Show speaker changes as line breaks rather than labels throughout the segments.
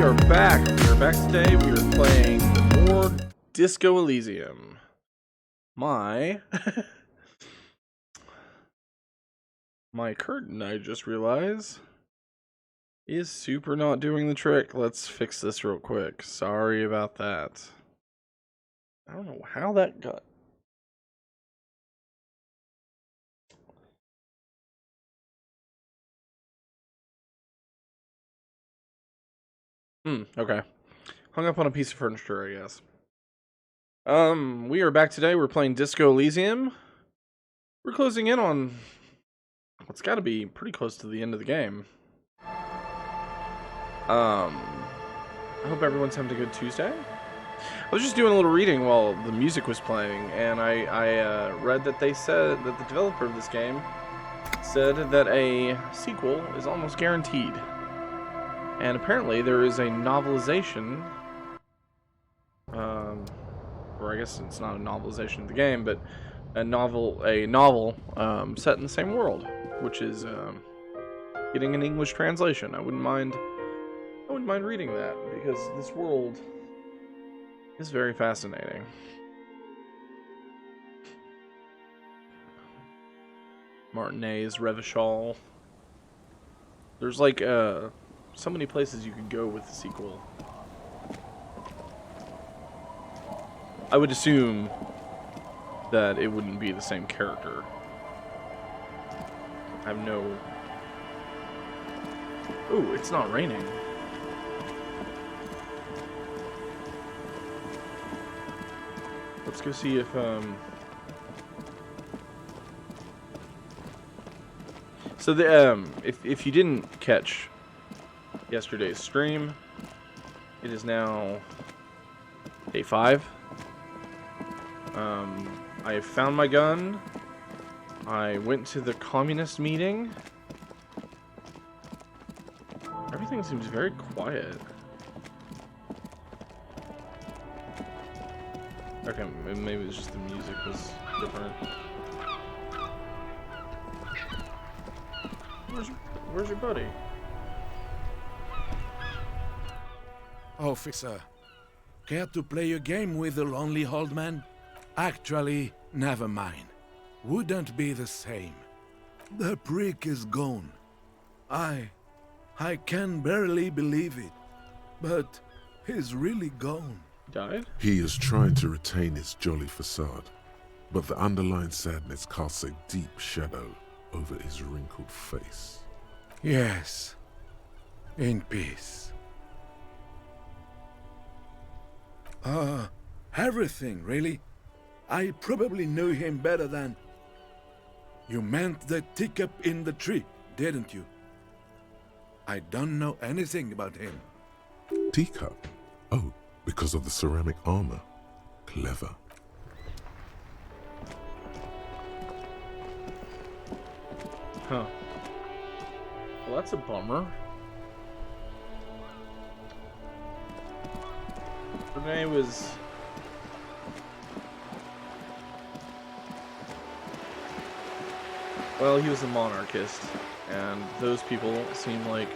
are back. We are back today. We are playing more Disco Elysium. My curtain, I just realized, is super not doing the trick. Let's fix this real quick. Sorry about that. I don't know how that got. Okay. Hung up on a piece of furniture, I guess. We are back today. We're playing Disco Elysium. We're closing in on what's got to be pretty close to the end of the game. I hope everyone's having a good Tuesday. I was just doing a little reading while the music was playing, and I read that they said that the developer of this game said that a sequel is almost guaranteed. And apparently there is a novelization, or I guess it's not a novelization of the game, but a novel set in the same world, which is getting an English translation. I wouldn't mind reading that, because this world is very fascinating. Martinez, Revachol. There's like so many places you could go with the sequel. I would assume that it wouldn't be the same character. I have no... Ooh, it's not raining. Let's go see if, So if you didn't catch yesterday's stream, it is now day 5. I found my gun. I went to the communist meeting. Everything seems very quiet. Okay, maybe it's just the music was different. Where's your buddy?
Officer, care to play a game with the lonely old man? Actually, never mind. Wouldn't be the same. The prick is gone. I can barely believe it, but he's really gone.
Died?
He is trying to retain his jolly facade, but the underlying sadness casts a deep shadow over his wrinkled face.
Yes, in peace. Everything, really. I probably knew him better than... You meant the teacup in the tree, didn't you? I don't know anything about him.
Teacup? Oh, because of the ceramic armor. Clever.
Huh. Well, that's a bummer. Renee was... Well, he was a monarchist, and those people seem like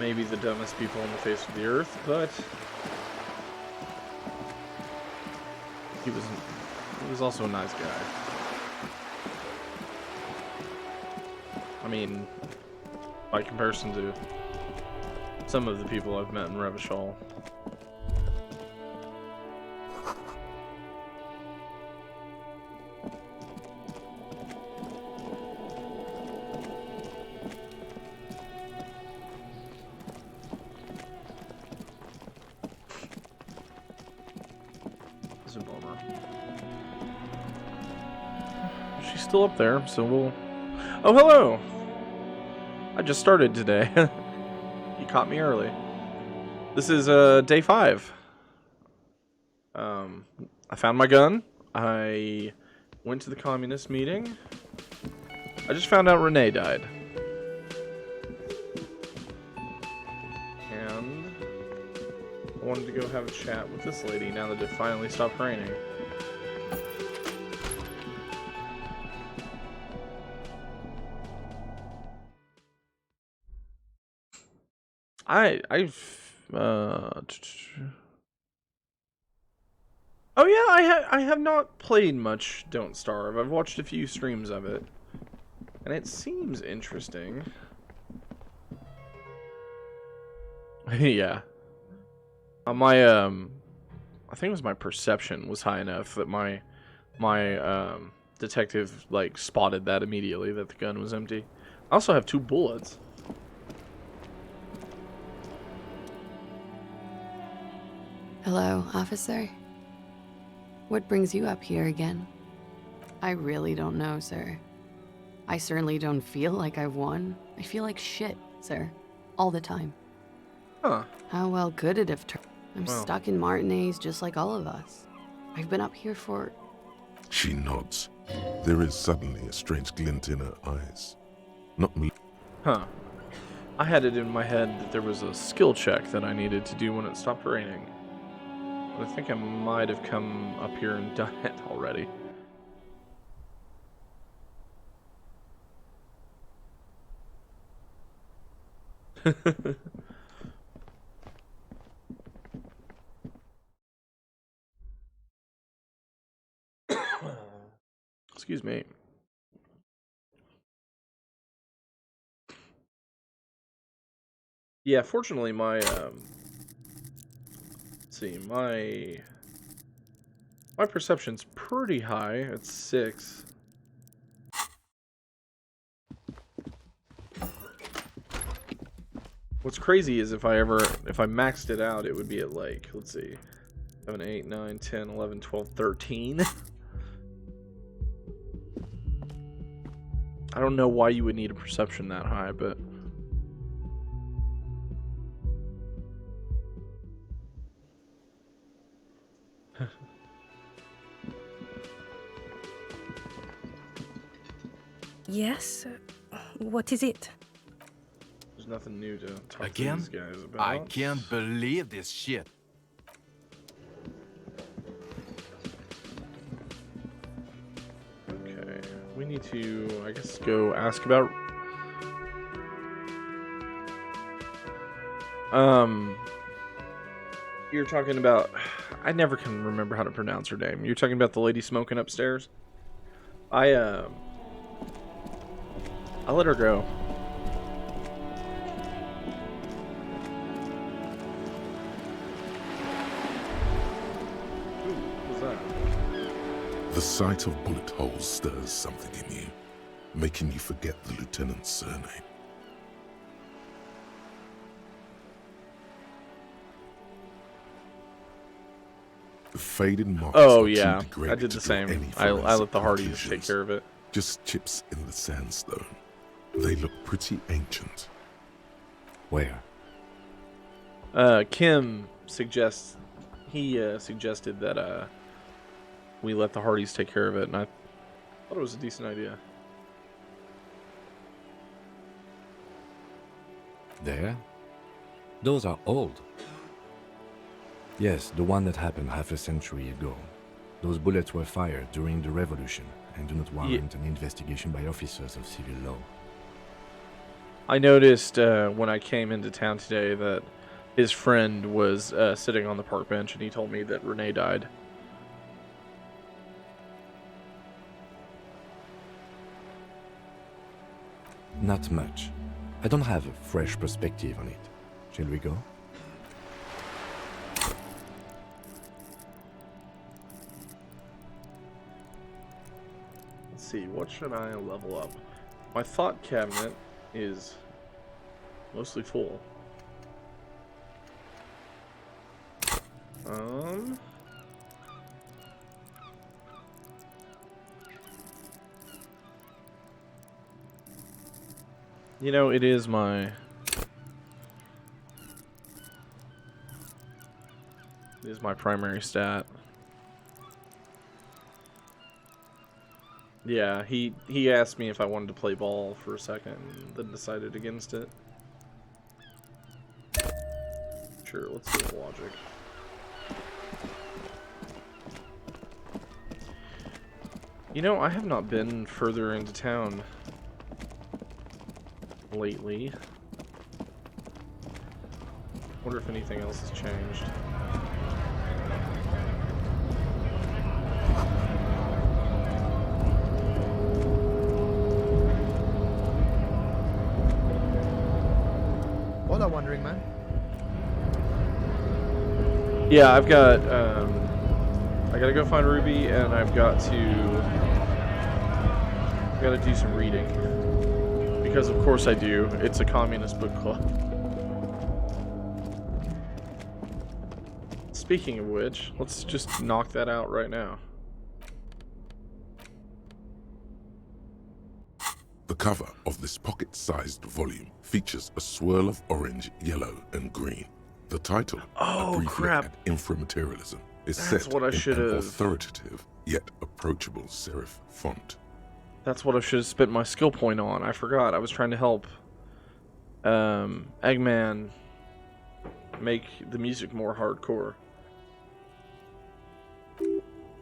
maybe the dumbest people on the face of the earth, but he was also a nice guy. I mean, by comparison to some of the people I've met in Revachol. It's a bummer. She's still up there, so we'll... Oh, hello! I just started today. You caught me early. This is day 5. I found my gun. I went to the communist meeting. I just found out Renee died. And I wanted to go have a chat with this lady now that it finally stopped raining. I Oh yeah, I have not played much Don't Starve. I've watched a few streams of it, and it seems interesting. Yeah. I think it was my perception was high enough that my detective like spotted that immediately that the gun was empty. I also have 2 bullets.
Hello, officer. What brings you up here again? I really don't know, sir. I certainly don't feel like I've won. I feel like shit, sir. All the time.
Huh.
How well could it have turned? I'm
Well.
stuck in Martinez just like all of us. I've been up here for...
She nods. There is suddenly a strange glint in her eyes. Not me.
Huh. I had it in my head that there was a skill check that I needed to do when it stopped raining. But I think I might have come up here and done it already. Excuse me. Yeah, fortunately my let's see, my perception's pretty high. It's 6. What's crazy is if I maxed it out, it would be at like, let's see, 7, 8, 9, 10, 11, 12, 13. I don't know why you would need a perception that high, but
Yes? What is it?
there's nothing new to talk
Again?
to these guys about.
I can't believe this shit.
Okay, we need to, I guess, go ask about... You're talking about... I never can remember how to pronounce her name. You're talking about the lady smoking upstairs? I let her go. Ooh, what was that?
The sight of bullet holes stirs something in you, making you forget the lieutenant's surname. The faded marks
Oh
are too
yeah,
degraded
I did
to
the
draw
same.
any
I
forensic
let the Hardys take
conclusions.
care of it.
Just chips in the sandstone. They look pretty ancient.
Where?
Kim suggested that we let the Hardys take care of it, and I thought it was a decent idea.
There? Those are old. Yes, the one that happened half a century ago. Those bullets were fired during the revolution and do not warrant an investigation by officers of civil law.
I noticed when I came into town today that his friend was sitting on the park bench, and he told me that Renee died.
Not much. I don't have a fresh perspective on it. Shall we go?
Let's see, what should I level up? My thought cabinet is mostly full. You know, it is my primary stat. Yeah, he asked me if I wanted to play ball for a second, and then decided against it. Sure, let's go with logic. You know, I have not been further into town lately. Wonder if anything else has changed.
Hola, wandering man.
Yeah, I've got, I gotta go find Ruby, and I've got to do some reading. Because of course I do. It's a communist book club. Speaking of which, let's just knock that out right now.
The cover of this pocket-sized volume features a swirl of orange, yellow, and green. The title,
Oh,
A Brief
crap.
Look at Inframaterialism, is
That's
set
what I
in an
should've-
authoritative yet approachable serif font.
That's what I should have spent my skill point on. I forgot. I was trying to help Eggman make the music more hardcore.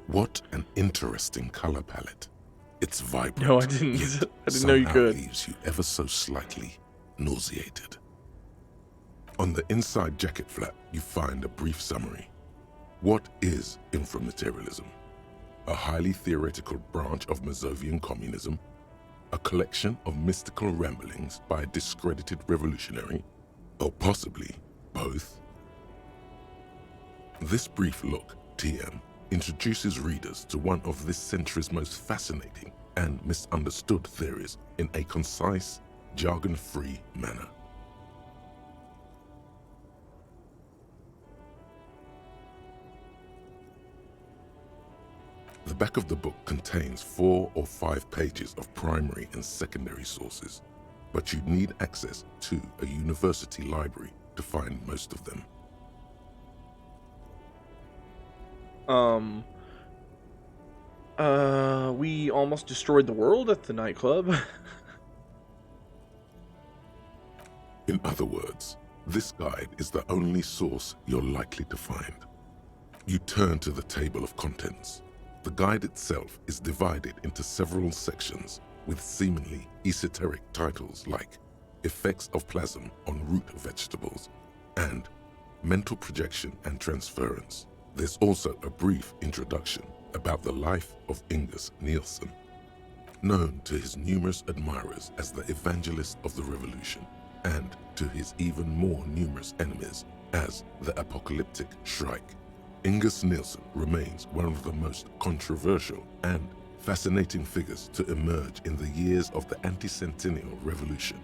What an interesting color palette. It's vibrant.
No, I didn't.
Yet
I didn't know you
somehow
could.
leaves you ever so slightly nauseated. On the inside jacket flap, you find a brief summary. What is inframaterialism? A highly theoretical branch of Mazovian communism? A collection of mystical ramblings by a discredited revolutionary? Or possibly both? This brief look, TM, introduces readers to one of this century's most fascinating and misunderstood theories in a concise, jargon-free manner. The back of the book contains 4 or 5 pages of primary and secondary sources, but you'd need access to a university library to find most of them.
We almost destroyed the world at the nightclub.
In other words, this guide is the only source you're likely to find. You turn to the table of contents. The guide itself is divided into several sections with seemingly esoteric titles like Effects of Plasm on Root Vegetables and Mental Projection and Transference. There's also a brief introduction about the life of Ingus Nielsen, known to his numerous admirers as the evangelist of the revolution, and to his even more numerous enemies as the apocalyptic Shrike. Ingus Nielsen remains one of the most controversial and fascinating figures to emerge in the years of the anti-centennial revolution.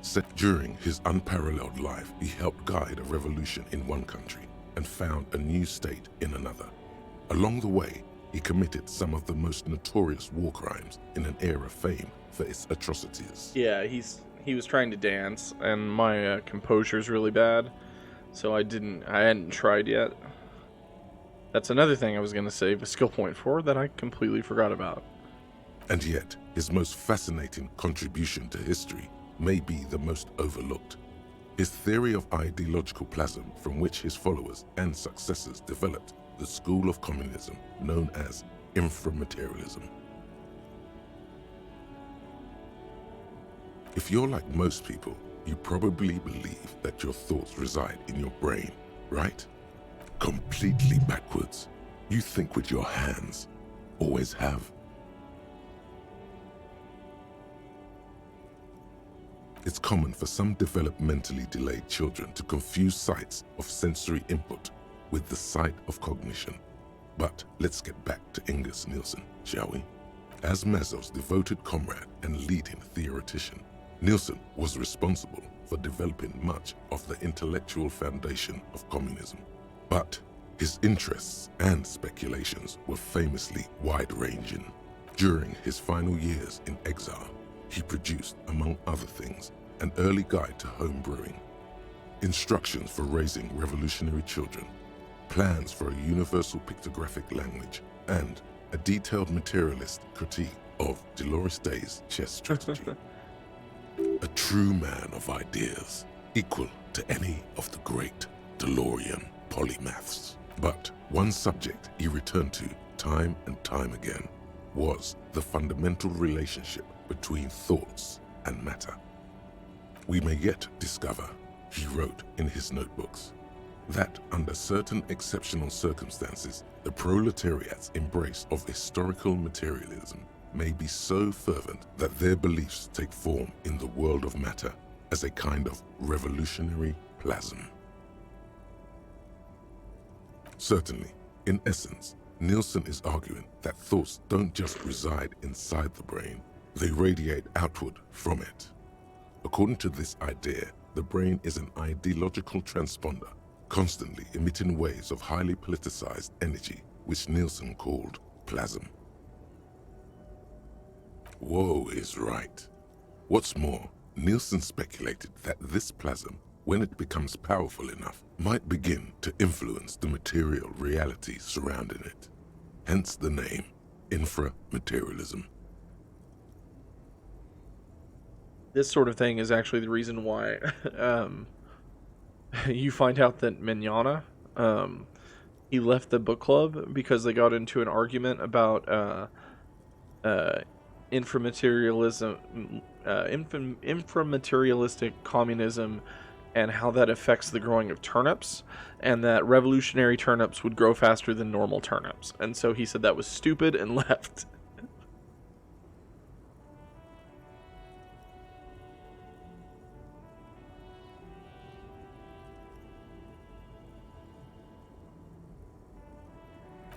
Set during his unparalleled life, he helped guide a revolution in one country and found a new state in another. Along the way, he committed some of the most notorious war crimes in an era famed for its atrocities.
Yeah, he was trying to dance, and my composure's really bad, so I hadn't tried yet. That's another thing I was gonna save a skill point for that I completely forgot about.
And yet, his most fascinating contribution to history may be the most overlooked. His theory of ideological plasm, from which his followers and successors developed the school of communism known as inframaterialism. If you're like most people, you probably believe that your thoughts reside in your brain, right? Completely backwards. You think with your hands. Always have. It's common for some developmentally delayed children to confuse sights of sensory input with the sight of cognition. But let's get back to Ingus Nielsen, shall we? As Mazov's devoted comrade and leading theoretician, Nielsen was responsible for developing much of the intellectual foundation of communism. But his interests and speculations were famously wide-ranging. During his final years in exile, he produced, among other things, an early guide to home brewing, instructions for raising revolutionary children, plans for a universal pictographic language, and a detailed materialist critique of Dolores Day's chess strategy. A true man of ideas, equal to any of the great DeLorean polymaths. But one subject he returned to time and time again was the fundamental relationship between thoughts and matter. We may yet discover, he wrote in his notebooks, that under certain exceptional circumstances, the proletariat's embrace of historical materialism may be so fervent that their beliefs take form in the world of matter as a kind of revolutionary plasm. Certainly, in essence, Nielsen is arguing that thoughts don't just reside inside the brain, they radiate outward from it. According to this idea, the brain is an ideological transponder, constantly emitting waves of highly politicized energy, which Nielsen called plasm. Woe is right. What's more, Nielsen speculated that this plasm, when it becomes powerful enough, might begin to influence the material reality surrounding it. Hence the name, inframaterialism.
This sort of thing is actually the reason why you find out that Mignana, he left the book club because they got into an argument about inframaterialistic communism and how that affects the growing of turnips, and that revolutionary turnips would grow faster than normal turnips. And so he said that was stupid and left.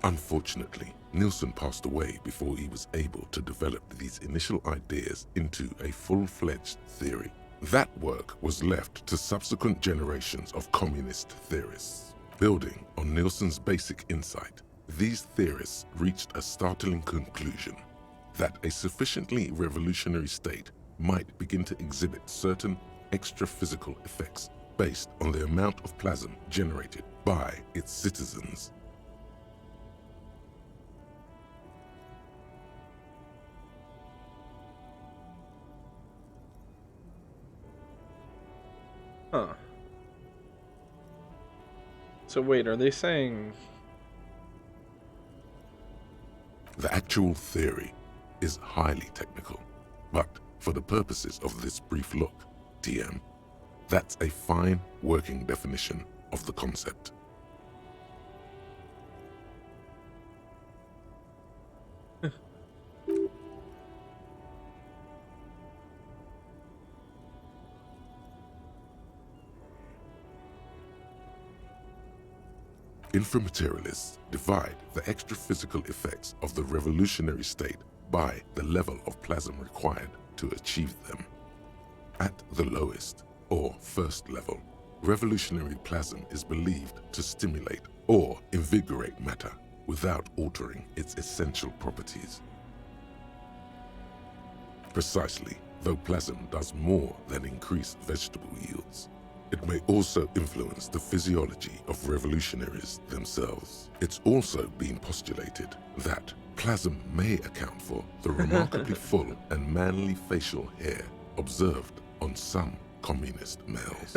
Unfortunately, Nielsen passed away before he was able to develop these initial ideas into a full-fledged theory. That work was left to subsequent generations of communist theorists. Building on Nielsen's basic insight, these theorists reached a startling conclusion: that a sufficiently revolutionary state might begin to exhibit certain extra-physical effects based on the amount of plasm generated by its citizens.
Huh. So wait, are they saying...
The actual theory is highly technical, but for the purposes of this brief look, TM, that's a fine working definition of the concept. Inframaterialists divide the extra-physical effects of the revolutionary state by the level of plasm required to achieve them. At the lowest, or first level, revolutionary plasm is believed to stimulate or invigorate matter without altering its essential properties. Precisely, though plasm does more than increase vegetable yields, it may also influence the physiology of revolutionaries themselves. It's also been postulated that plasm may account for the remarkably full and manly facial hair observed on some communist males.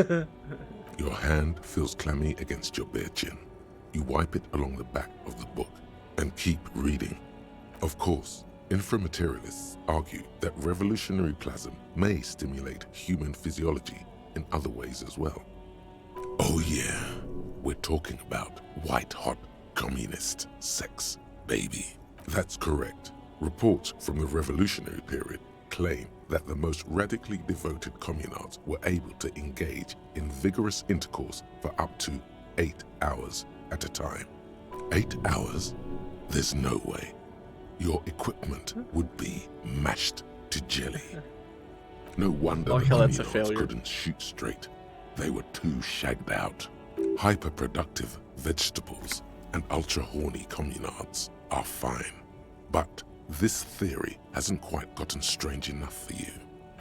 Your hand feels clammy against your bare chin. You wipe it along the back of the book and keep reading. Of course, inframaterialists argue that revolutionary plasm may stimulate human physiology in other ways as well. Oh yeah, we're talking about white-hot communist sex, baby. That's correct. Reports from the revolutionary period claim that the most radically devoted communards were able to engage in vigorous intercourse for up to 8 hours at a time. 8 hours? There's no way. Your equipment would be mashed to jelly. No wonder the
that's a
communards
failure.
couldn't shoot straight. They were too shagged out. Hyper-productive vegetables and ultra-horny communards are fine. But this theory hasn't quite gotten strange enough for you.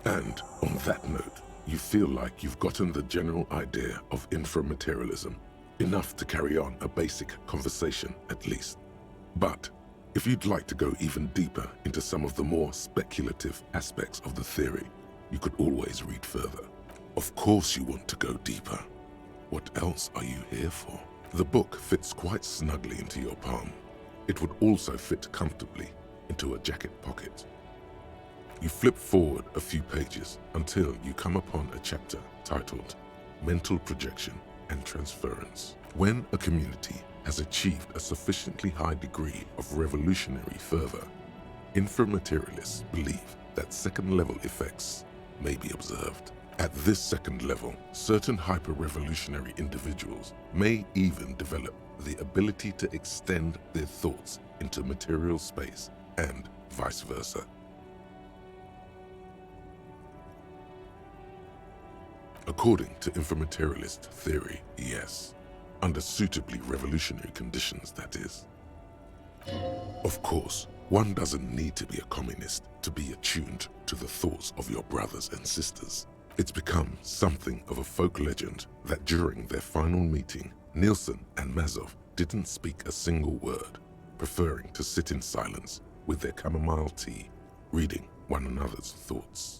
And on that note, you feel like you've gotten the general idea of inframaterialism, enough to carry on a basic conversation at least. But if you'd like to go even deeper into some of the more speculative aspects of the theory, you could always read further. Of course you want to go deeper. What else are you here for? The book fits quite snugly into your palm. It would also fit comfortably into a jacket pocket. You flip forward a few pages until you come upon a chapter titled Mental Projection and Transference. When a community has achieved a sufficiently high degree of revolutionary fervor, inframaterialists believe that second-level effects may be observed. At this second level, certain hyper-revolutionary individuals may even develop the ability to extend their thoughts into material space and vice versa. According to inframaterialist theory, yes. Under suitably revolutionary conditions, that is. Of course, one doesn't need to be a communist to be attuned to the thoughts of your brothers and sisters. It's become something of a folk legend that during their final meeting, Nielsen and Mazov didn't speak a single word, preferring to sit in silence with their chamomile tea, reading one another's thoughts.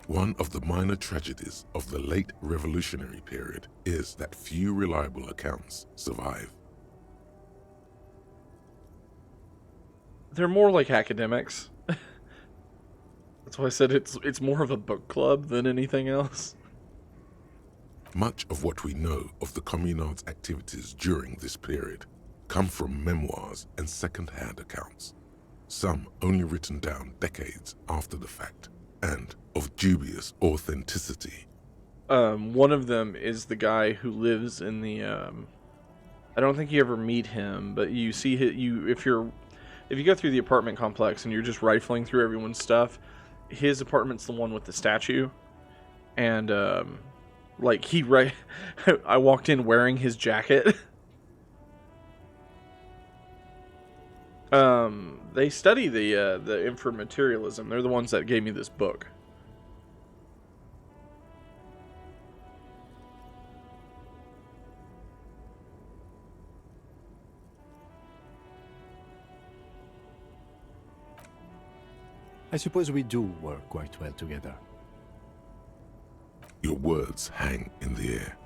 One of the minor tragedies of the late revolutionary period is that few reliable accounts survive.
They're more like academics. That's why I said it's more of a book club than anything else.
Much of what we know of the communard's activities during this period come from memoirs and second-hand accounts, some only written down decades after the fact, and of dubious authenticity.
One of them is the guy who lives in the, I don't think you ever meet him, but you see if you go through the apartment complex and you're just rifling through everyone's stuff, his apartment's the one with the statue, and like I walked in wearing his jacket. They study the inframaterialism. They're the ones that gave me this book.
I suppose we do work quite well together.
Your words hang in the air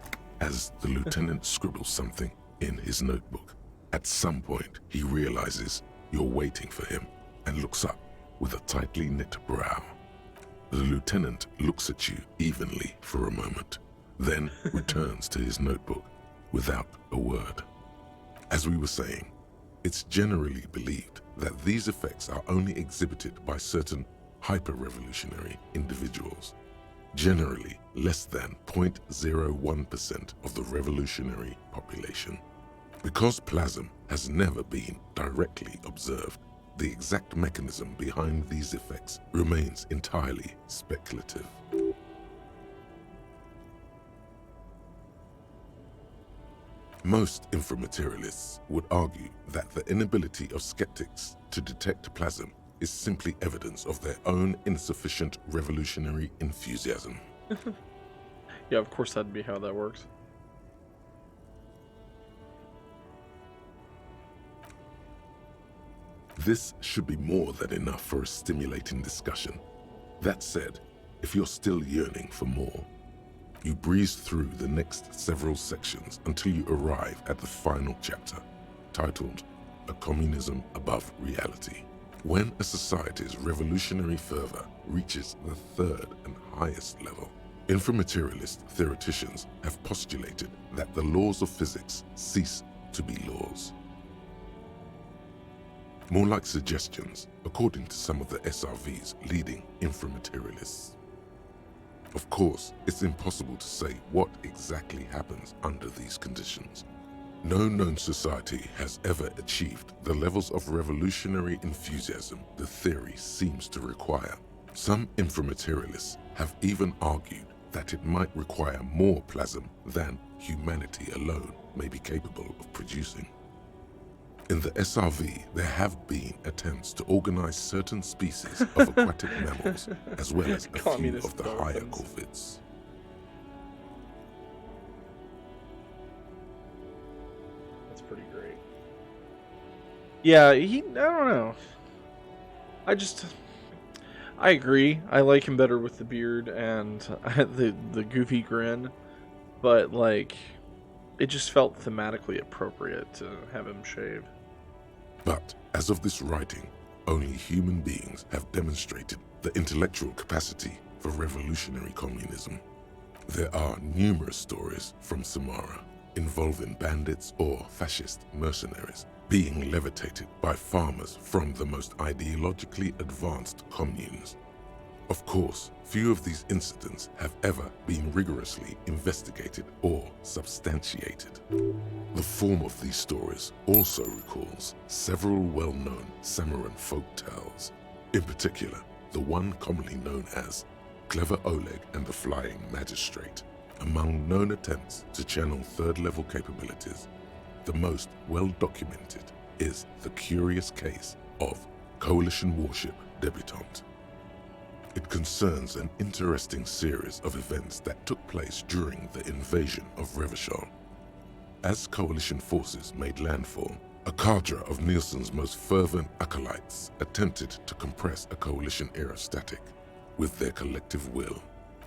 as the lieutenant scribbles something in his notebook. At some point, he realizes you're waiting for him and looks up with a tightly knit brow. The lieutenant looks at you evenly for a moment, then returns to his notebook without a word. As we were saying, it's generally believed that these effects are only exhibited by certain hyper-revolutionary individuals, generally less than 0.01% of the revolutionary population. Because plasm has never been directly observed, the exact mechanism behind these effects remains entirely speculative. Most inframaterialists would argue that the inability of skeptics to detect plasm is simply evidence of their own insufficient revolutionary enthusiasm.
Yeah, of course that'd be how that works.
This should be more than enough for a stimulating discussion. That said, if you're still yearning for more, you breeze through the next several sections until you arrive at the final chapter, titled A Communism Above Reality. When a society's revolutionary fervor reaches the third and highest level, inframaterialist theoreticians have postulated that the laws of physics cease to be laws. More like suggestions, according to some of the SRV's leading inframaterialists. Of course, it's impossible to say what exactly happens under these conditions. No known society has ever achieved the levels of revolutionary enthusiasm the theory seems to require. Some inframaterialists have even argued that it might require more plasm than humanity alone may be capable of producing. In the SRV, there have been attempts to organize certain species of aquatic mammals, as well as a few of the higher corvids.
That's pretty great. Yeah, I don't know. I agree. I like him better with the beard and the goofy grin, but like, it just felt thematically appropriate to have him shave.
But as of this writing, only human beings have demonstrated the intellectual capacity for revolutionary communism. There are numerous stories from Samara involving bandits or fascist mercenaries being levitated by farmers from the most ideologically advanced communes. Of course, few of these incidents have ever been rigorously investigated or substantiated. The form of these stories also recalls several well-known Samaran folk tales, in particular, the one commonly known as Clever Oleg and the Flying Magistrate. Among known attempts to channel third-level capabilities, the most well-documented is the curious case of Coalition warship Debutante. It concerns an interesting series of events that took place during the invasion of Revachol. As Coalition forces made landfall, a cadre of Nielsen's most fervent acolytes attempted to compress a Coalition aerostatic with their collective will.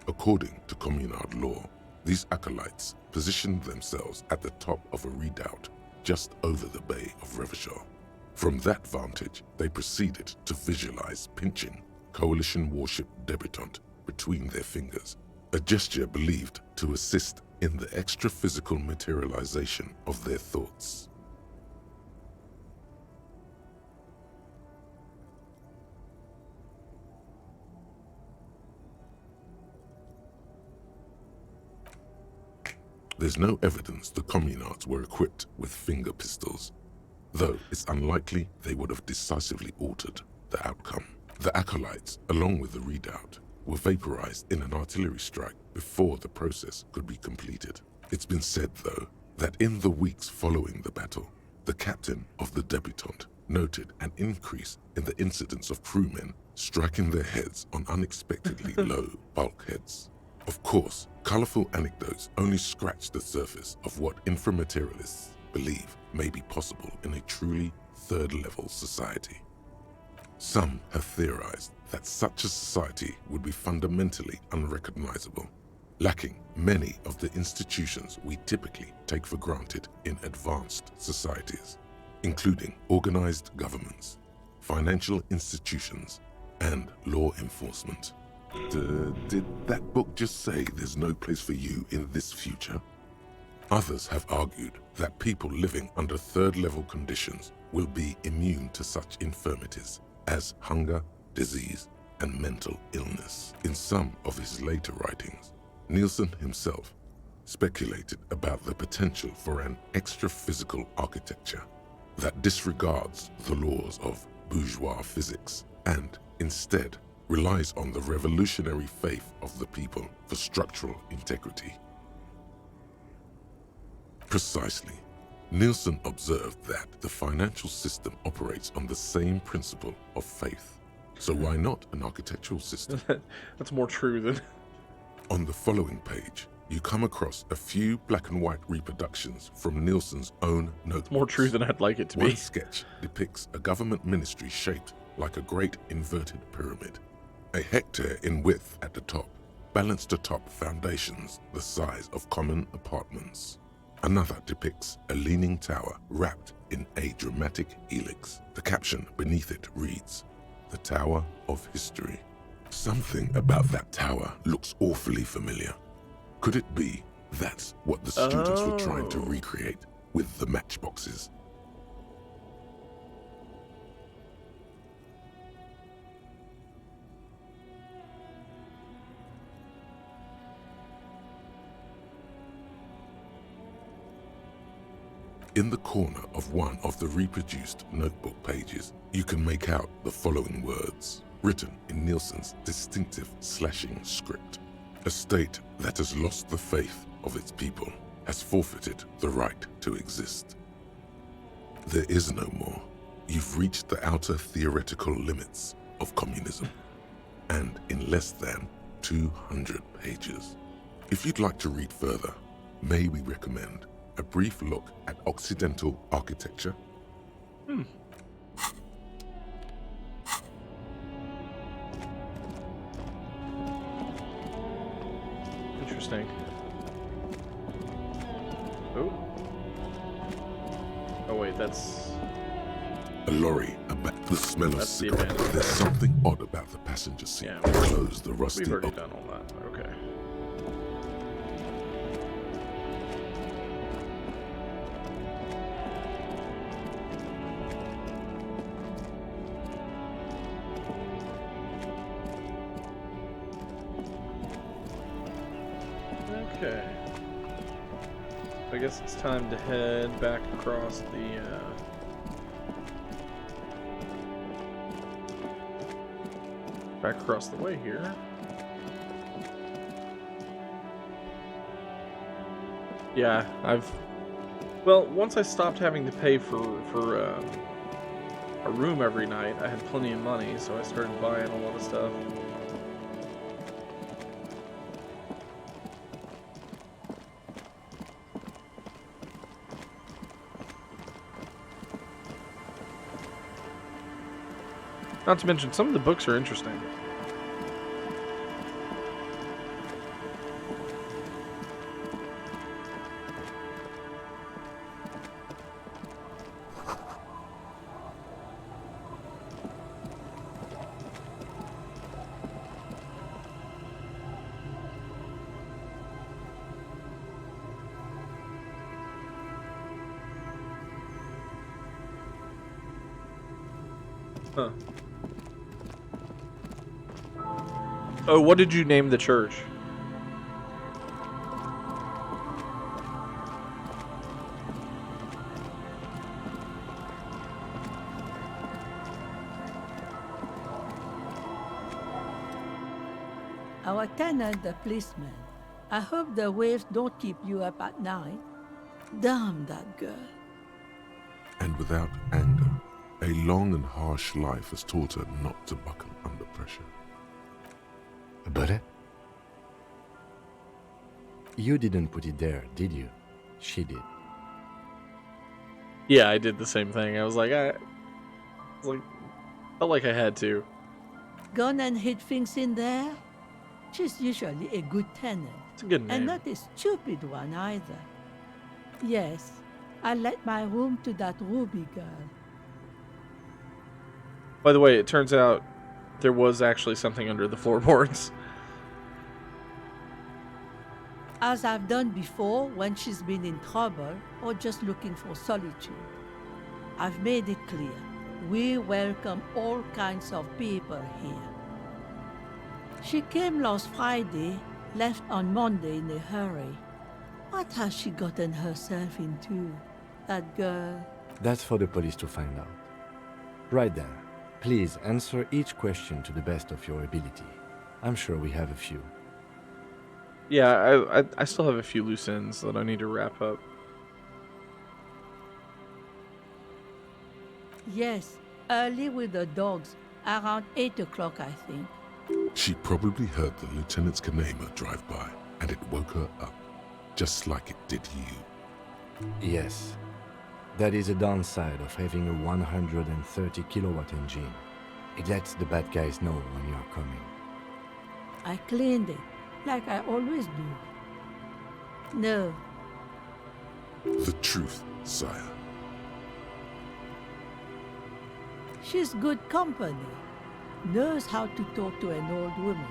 According to Communard law, these acolytes positioned themselves at the top of a redoubt just over the bay of Revachol. From that vantage, they proceeded to visualize pinching Coalition warship Debutante between their fingers, a gesture believed to assist in the extra-physical materialization of their thoughts. There's no evidence the communards were equipped with finger pistols, though it's unlikely they would have decisively altered the outcome. The acolytes, along with the redoubt, were vaporized in an artillery strike before the process could be completed. It's been said, though, that in the weeks following the battle, the captain of the Debutante noted an increase in the incidence of crewmen striking their heads on unexpectedly low bulkheads. Of course, colorful anecdotes only scratch the surface of what inframaterialists believe may be possible in a truly third-level society. Some have theorized that such a society would be fundamentally unrecognizable, lacking many of the institutions we typically take for granted in advanced societies, including organized governments, financial institutions, and law enforcement. Did that book just say there's no place for you in this future? Others have argued that people living under third-level conditions will be immune to such infirmities as hunger, disease, and mental illness. In some of his later writings, Nielsen himself speculated about the potential for an extra-physical architecture that disregards the laws of bourgeois physics and instead relies on the revolutionary faith of the people for structural integrity. Precisely. Nielsen observed that the financial system operates on the same principle of faith. So why not an architectural system?
That's more true than...
On the following page, you come across a few black and white reproductions from Nielsen's own notebooks.
more true than I'd like it to
One
be.
sketch depicts a government ministry shaped like a great inverted pyramid. A hectare in width at the top, balanced atop foundations the size of common apartments. Another depicts a leaning tower wrapped in a dramatic helix. The caption beneath it reads, "The Tower of History." Something about that tower looks awfully familiar. Could it be that's what the students were trying to recreate with the matchboxes? In the corner of one of the reproduced notebook pages, you can make out the following words, written in Nielsen's distinctive slashing script. A state that has lost the faith of its people has forfeited the right to exist. There is no more. You've reached the outer theoretical limits of communism, and in less than 200 pages. If you'd like to read further, may we recommend a brief look at Occidental architecture?
Interesting. Oh. Oh wait, that's...
A lorry about the smell of
That's the
cigarette.
advantage.
There's something odd about the passenger seat.
Yeah.
Close the rusty
We've already
op-
done all that. Okay. Okay. I guess it's time to head back across the, back across the way here. Yeah, well, once I stopped having to pay for a room every night, I had plenty of money, so I started buying a lot of stuff. Not to mention, some of the books are interesting. Huh. Oh, what did you name the church?
Our tenant, the policeman. I hope the waves don't keep you up at night. Damn that girl.
And without anger, a long and harsh life has taught her not to buckle under pressure.
A bullet? You didn't put it there, did you? She did.
Yeah, I did the same thing. I was like, felt like I had to.
Gone and hid things in there? She's usually a good tenant.
It's a good name.
And not a stupid one either. Yes, I let my room to that Ruby girl.
By the way, it turns out there was actually something under the floorboards.
As I've done before when she's been in trouble or just looking for solitude. I've made it clear. We welcome all kinds of people here. She came last Friday, left on Monday in a hurry. What has she gotten herself into, that girl?
That's for the police to find out. Right then, please answer each question to the best of your ability. I'm sure we have a few.
Yeah, I still have a few loose ends that I need to wrap up.
Yes, early with the dogs, around 8 o'clock, I think.
She probably heard the lieutenant's Kanema drive by, and it woke her up, just like it did you.
Yes. That is a downside of having a 130 kilowatt engine. It lets the bad guys know when you are coming.
I cleaned it, like I always do. No,
The truth, sire.
she's good company. Knows how to talk to an old woman.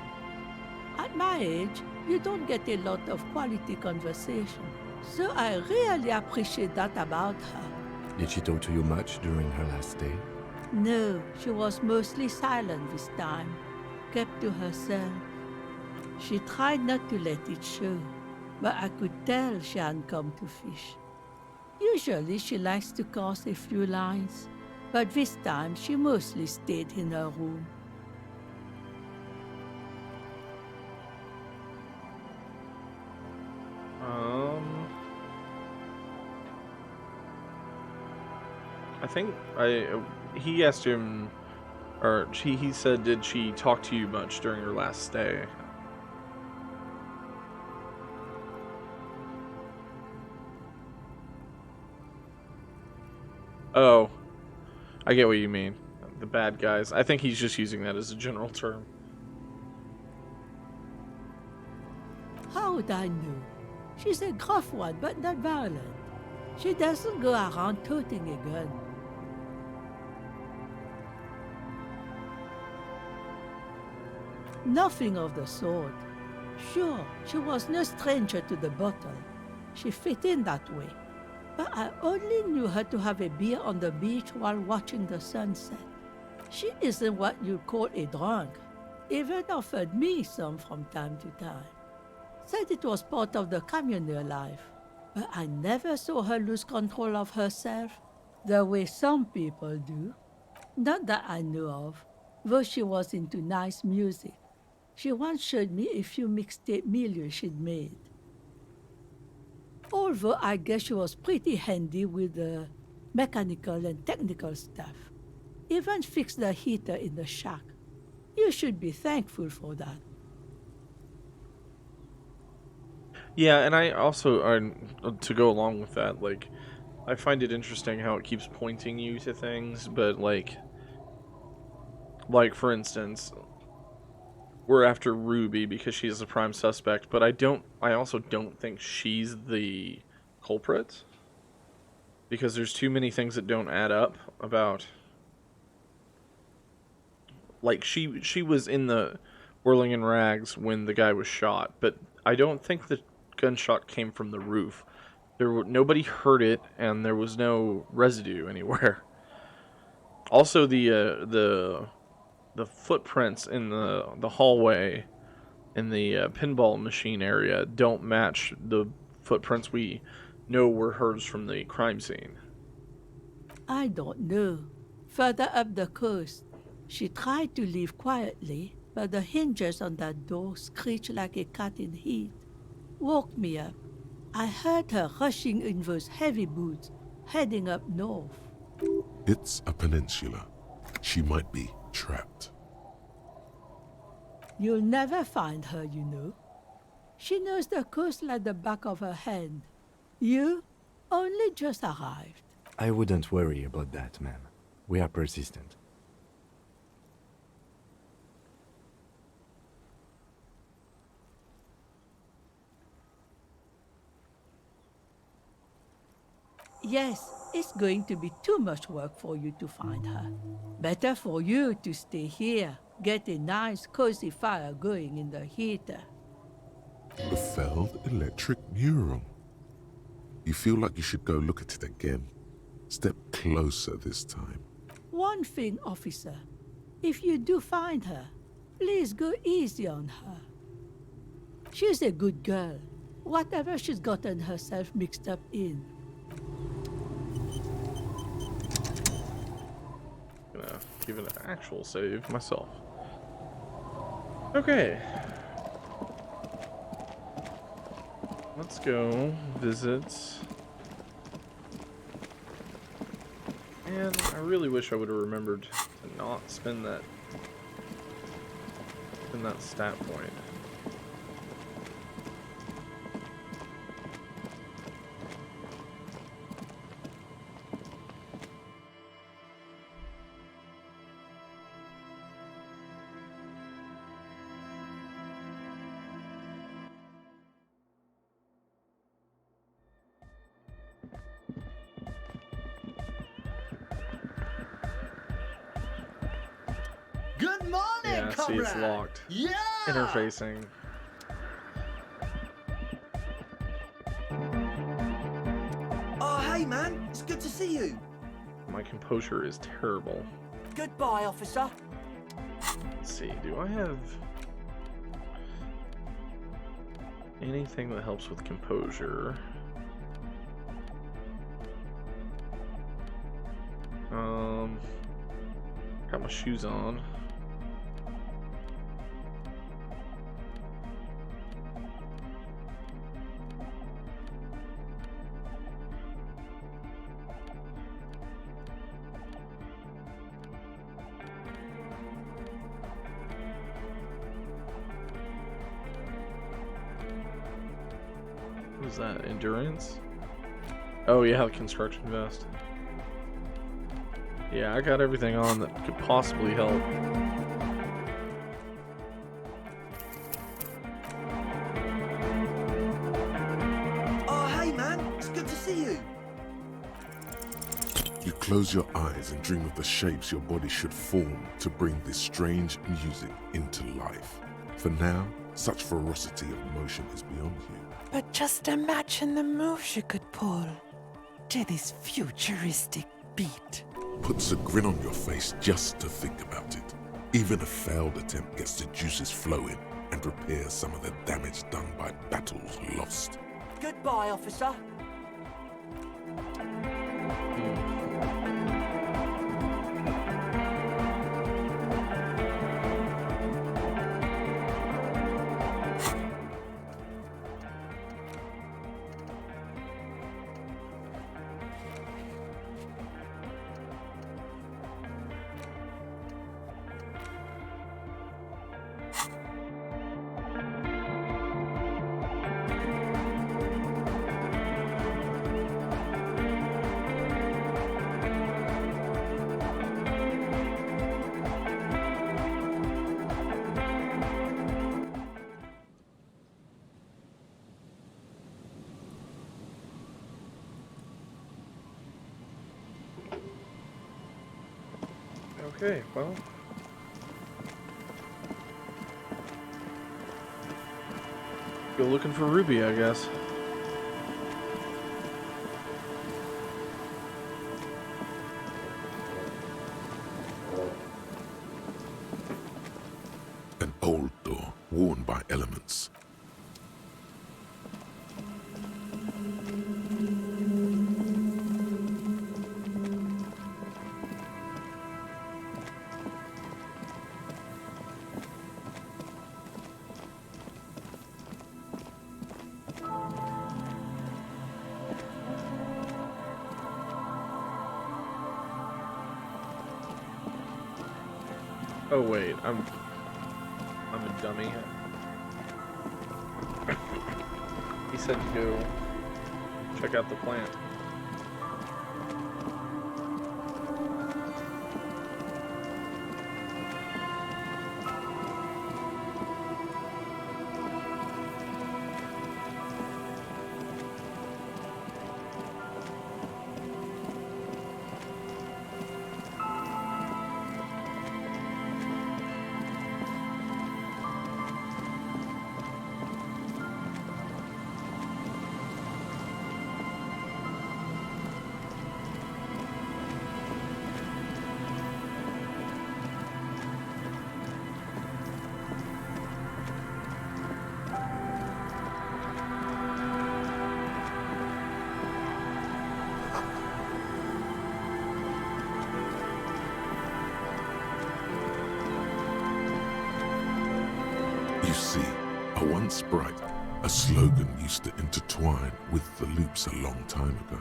At my age, you don't get a lot of quality conversation. So I really appreciate that about her.
Did she talk to you much during her last stay?
No, she was mostly silent this time, kept to herself. She tried not to let it show, but I could tell she hadn't come to fish. Usually she likes to cast a few lines, but this time she mostly stayed in her room.
I think he asked him, or he said, did she talk to you much during her last stay? Oh, I get what you mean. The bad guys. I think he's just using that as a general term.
How would I know? She's a gruff one, but not violent. She doesn't go around toting a gun. Nothing of the sort. Sure, she was no stranger to the bottle. She fit in that way. But I only knew her to have a beer on the beach while watching the sunset. She isn't what you'd call a drunk. Even offered me some from time to time. Said it was part of the communal life. But I never saw her lose control of herself the way some people do. Not that I know of, though she was into nice music. She once showed me a few mixtape milieux she'd made. Although I guess she was pretty handy with the mechanical and technical stuff. Even fixed the heater in the shack. You should be thankful for that.
Yeah, and I also, to go along with that, like, I find it interesting how it keeps pointing you to things, but like for instance, we're after Ruby because she's the prime suspect, but I also don't think she's the culprit, because there's too many things that don't add up about, like, she was in the whirling in rags when the guy was shot, but I don't think the gunshot came from the roof. Nobody heard it, and there was no residue anywhere. Also, the footprints in the hallway in the pinball machine area don't match the footprints we know were hers from the crime scene.
I don't know. Further up the coast, she tried to leave quietly, but the hinges on that door screeched like a cat in heat. Woke me up. I heard her rushing in those heavy boots, heading up north.
It's a peninsula. She might be trapped.
You'll never find her, you know. She knows the coast like the back of her hand. You only just arrived.
I wouldn't worry about that, ma'am. We are persistent.
Yes, it's going to be too much work for you to find her. Better for you to stay here, get a nice cozy fire going in the heater.
The failed electric neuron. You feel like you should go look at it again. Step closer this time.
One thing, officer. If you do find her, please go easy on her. She's a good girl, whatever she's gotten herself mixed up in.
Gonna give it an actual save myself. Okay. Let's go visit. And I really wish I would have remembered to not spend that stat point.
Good morning,
Yeah, see, it's
comrade.
locked.
Yeah.
Interfacing.
Oh, hey, man. It's good to see you.
My composure is terrible.
Goodbye, officer.
Let's see, do I have anything that helps with composure? Got my shoes on. What is that? Endurance? Oh yeah, the construction vest. Yeah, I got everything on that could possibly help.
Oh, hey, man. It's good to see you.
You close your eyes and dream of the shapes your body should form to bring this strange music into life. For now, such ferocity of motion is beyond you.
But just imagine the moves you could pull to this futuristic beat.
Puts a grin on your face just to think about it. Even a failed attempt gets the juices flowing. and repair some of the damage done by battles lost.
Goodbye, officer.
Okay, well. Go looking for Ruby, I guess.
An old door, worn by elements.
Oh wait, I'm a dummy. He said to go check out the plant. You see, a once bright, a slogan used to intertwine with the loops a long time ago.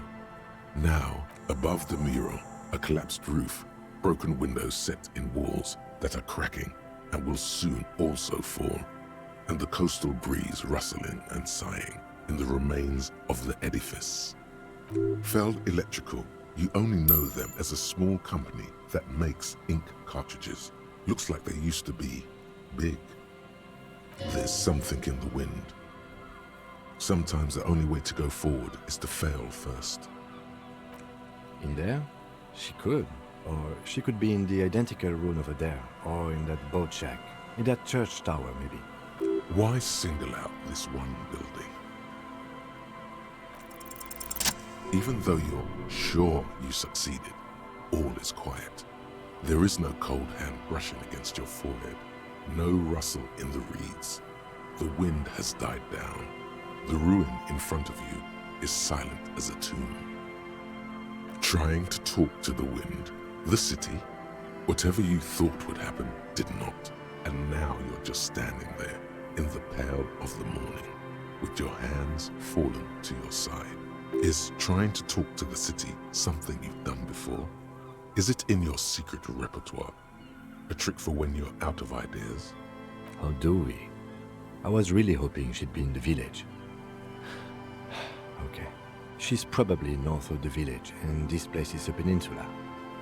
Now, above the mural, a collapsed roof, broken windows set in walls that are cracking and will soon also fall, and the coastal breeze rustling and sighing in the remains of the edifice. Feld Electrical, you only know them as a small company that makes ink cartridges. Looks like they used to be big. There's something in the wind. Sometimes the only way to go forward is to fail first.
In there? She could. Or she could be in the identical room over there, or in that boat shack, in that church tower maybe.
Why single out this one building? Even though you're sure you succeeded, all is quiet. There is no cold hand brushing against your forehead. No rustle in the reeds. The wind has died down. The ruin in front of you is silent as a tomb. Trying to talk to the wind, the city, whatever you thought would happen did not. And now you're just standing there in the pale of the morning, with your hands fallen to your side. Is trying to talk to the city something you've done before? Is it in your secret repertoire? A trick for when you're out of ideas?
How do we? I was really hoping she'd be in the village. Okay. She's probably north of the village, and this place is a peninsula.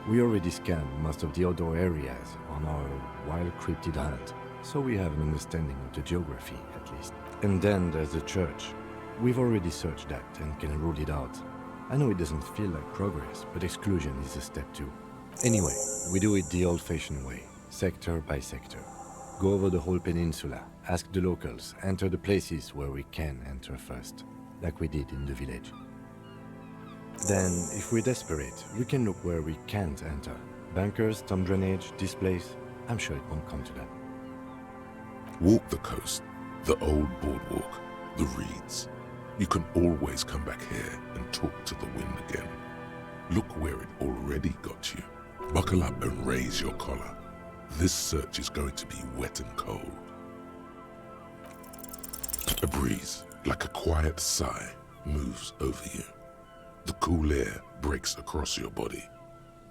We already scanned most of the outdoor areas on our wild cryptid hunt, so we have an understanding of the geography, at least. And then there's the church. We've already searched that and can rule it out. I know it doesn't feel like progress, but exclusion is a step too. Anyway, we do it the old-fashioned way, sector by sector. Go over the whole peninsula, ask the locals, enter the places where we can enter first, like we did in the village. Then, if we're desperate, we can look where we can't enter. Bunkers, storm drainage, this place, I'm sure it won't come to that.
Walk the coast, the old boardwalk, the reeds. You can always come back here and talk to the wind again. Look where it already got you. Buckle up and raise your collar. This search is going to be wet and cold. A breeze, like a quiet sigh, moves over you. The cool air breaks across your body.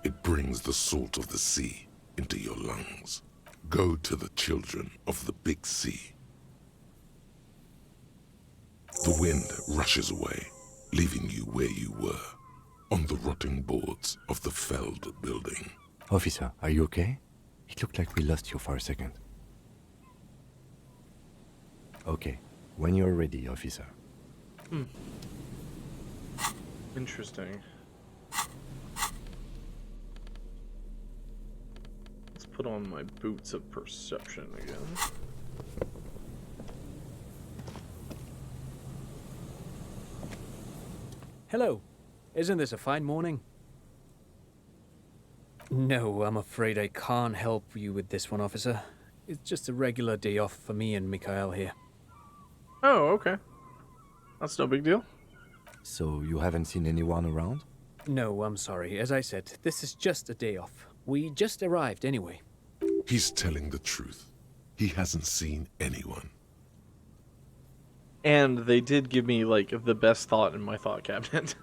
It brings the salt of the sea into your lungs. Go to the children of the big sea. The wind rushes away, leaving you where you were, on the rotting boards of the felled building.
Officer, are you okay? It looked like we lost you for a second. Okay, when you're ready, officer.
Interesting. Let's put on my boots of perception again.
Hello. Isn't this a fine morning? No, I'm afraid I can't help you with this one, officer. It's just a regular day off for me and Mikhail here.
Oh, okay. That's no big deal.
So you haven't seen anyone around?
No, I'm sorry. As I said, this is just a day off. We just arrived anyway.
He's telling the truth. He hasn't seen anyone.
And they did give me, like, the best thought in my thought cabinet.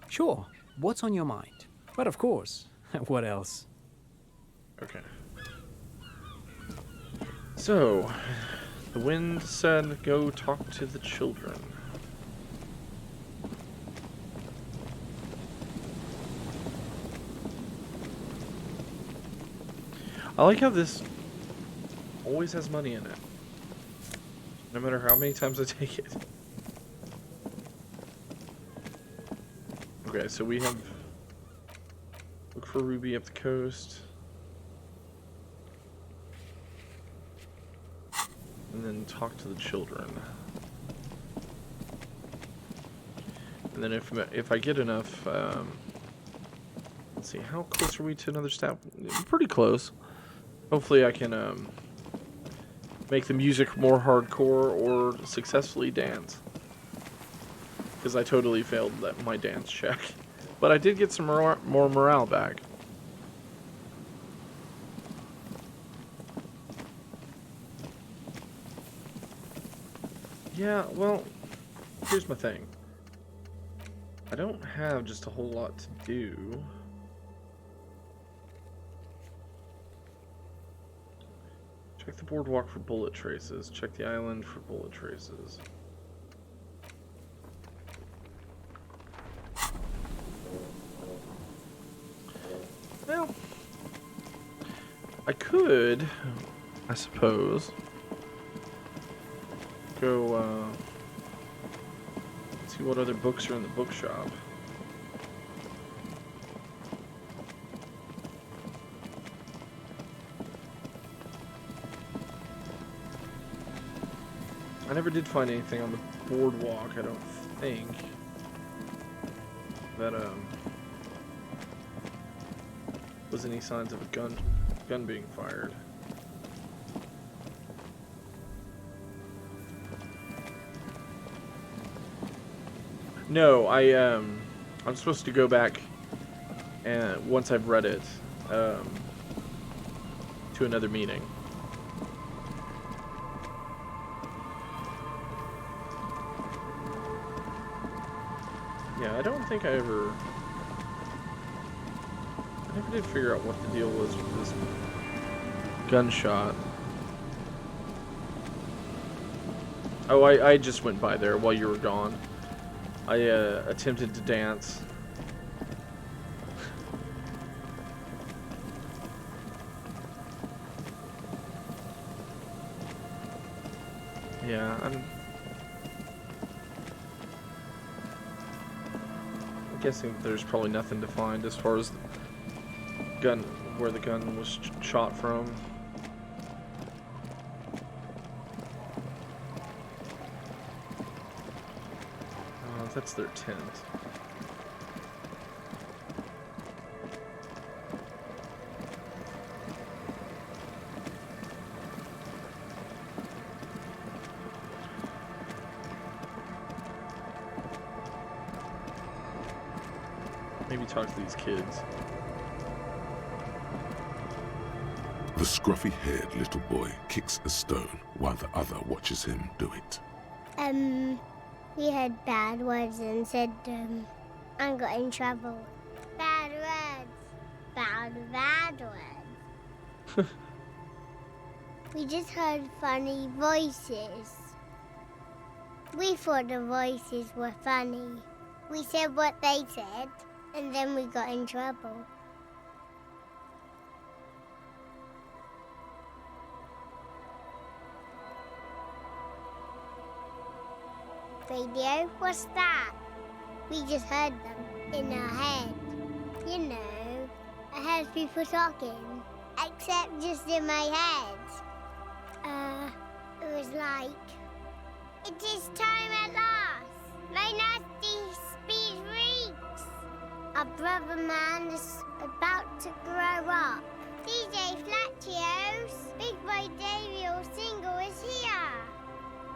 Sure. What's on your mind? But of course. What else?
Okay. So, the wind said, go talk to the children. I like how this always has money in it. No matter how many times I take it. Okay, so we have... Look for Ruby up the coast. And then talk to the children. And then if I get enough... let's see, how close are we to another step? Pretty close. Hopefully I can make the music more hardcore or successfully dance. Because I totally failed my dance check. But I did get some more morale back. Yeah, well, here's my thing. I don't have just a whole lot to do. Check the boardwalk for bullet traces. Check the island for bullet traces. Well, I could, I suppose, go see what other books are in the bookshop. I never did find anything on the boardwalk, I don't think, that was any signs of a gun being fired. No, I'm supposed to go back and once I've read it to another meeting. Yeah, I don't think I never did figure out what the deal was with this gunshot. Oh, I just went by there while you were gone. I attempted to dance. Yeah, I'm guessing there's probably nothing to find as far as the gun, where the gun was shot from. That's their tent. Maybe talk to these kids.
The scruffy-haired little boy kicks a stone while the other watches him do it.
We heard bad words and said, and got in trouble. Bad words. Bad words. We just heard funny voices. We thought the voices were funny. We said what they said, and then we got in trouble. Radio? What's that? We just heard them in our head. You know, I heard people talking, except just in my head. It was like, it is time at last. My nasty speed reeks. Our brother man is about to grow up. DJ Flatios, Big Boy Davey or Single is here.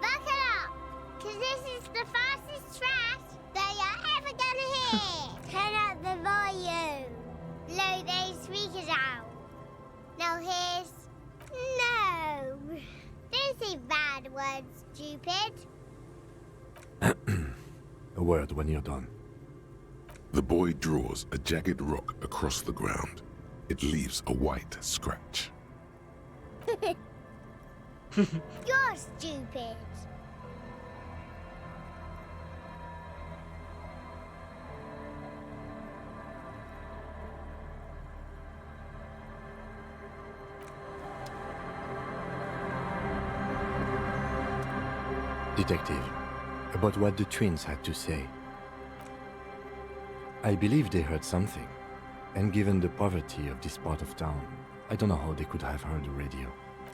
Buckle up, cause this is the fastest track that you're ever gonna hear. Turn up the volume. Blow those speakers out. Now here's... No. Don't say bad words, stupid.
A word when you're done.
The boy draws a jagged rock across the ground. It leaves a white scratch.
You're stupid.
Detective, about what the twins had to say. I believe they heard something, and given the poverty of this part of town, I don't know how they could have heard the radio.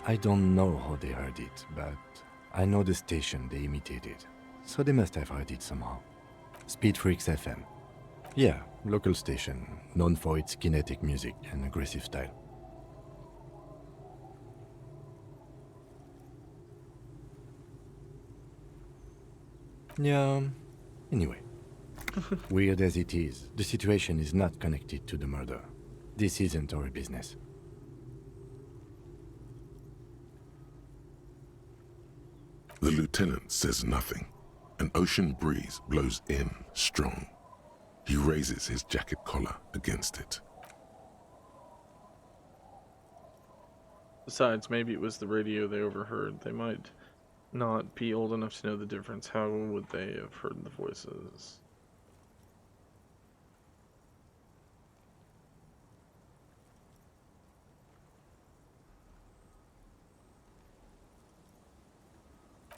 I don't know how they heard it, but I know the station they imitated, so they must have heard it somehow. Speed Freaks FM. Yeah, local station, known for its kinetic music and aggressive style. Yeah, anyway. Weird as it is, the situation is not connected to the murder. This isn't our business.
The lieutenant says nothing. An ocean breeze blows in strong. He raises his jacket collar against it.
Besides, maybe it was the radio they overheard. They might not be old enough to know the difference. How would they have heard the voices?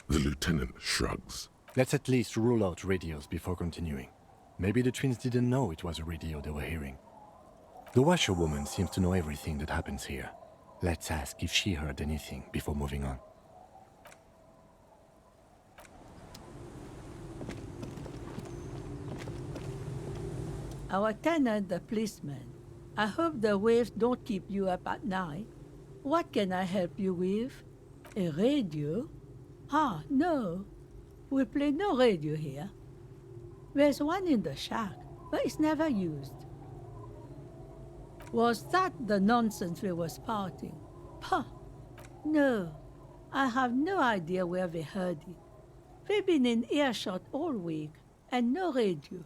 The lieutenant shrugs.
Let's at least rule out radios before continuing. Maybe the twins didn't know it was a radio they were hearing. The washerwoman seems to know everything that happens here. Let's ask if she heard anything before moving on.
Our tenant, the policeman. I hope the waves don't keep you up at night. What can I help you with? A radio? Ah, no. We play no radio here. There's one in the shack, but it's never used. Was that the nonsense we were spouting? Pah! No. I have no idea where they heard it. They've been in earshot all week, and no radio.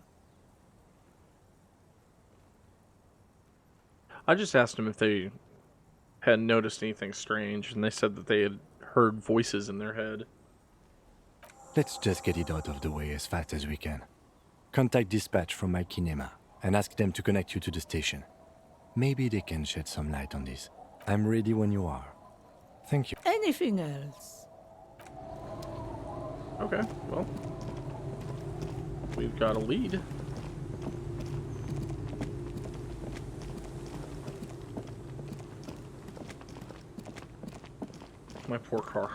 I just asked them if they had noticed anything strange, and they said that they had heard voices in their head.
Let's just get it out of the way as fast as we can. Contact dispatch from my kinema and ask them to connect you to the station. Maybe they can shed some light on this. I'm ready when you are. Thank you.
Anything else?
Okay, well, we've got a lead. My poor car.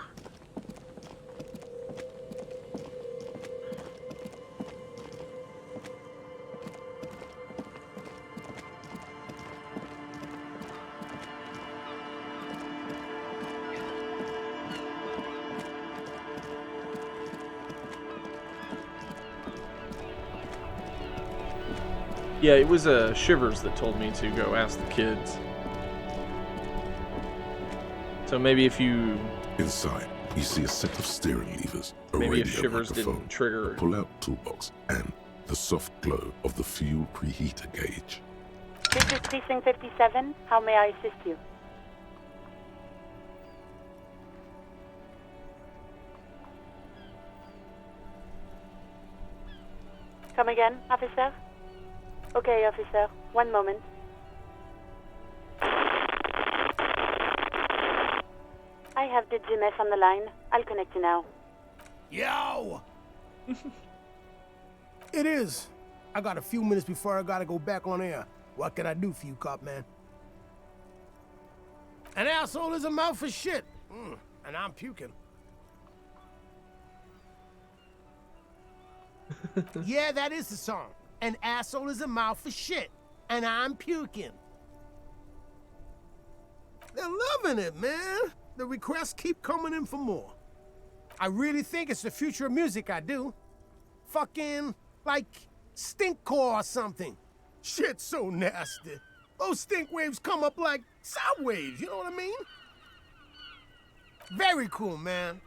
Yeah, it was Shivers that told me to go ask the kids. So maybe if you...
Inside, you see a set of steering levers, a
maybe if
radio
Shivers
microphone,
didn't trigger...
a pull-out toolbox, and the soft glow of the fuel preheater gauge.
This is Precinct 57. How may I assist you? Come again, officer? Okay, officer. One moment. I have the GMS on the line. I'll connect you now.
Yo! It is. I got a few minutes before I gotta go back on air. What can I do for you, cop man? An asshole is a mouth for shit. And I'm puking. Yeah, that is the song. An asshole is a mouth for shit. And I'm puking. They're loving it, man. The requests keep coming in for more. I really think it's the future of music, I do. Fucking, like, stinkcore or something. Shit's so nasty. Those stink waves come up like sound waves, you know what I mean? Very cool, man.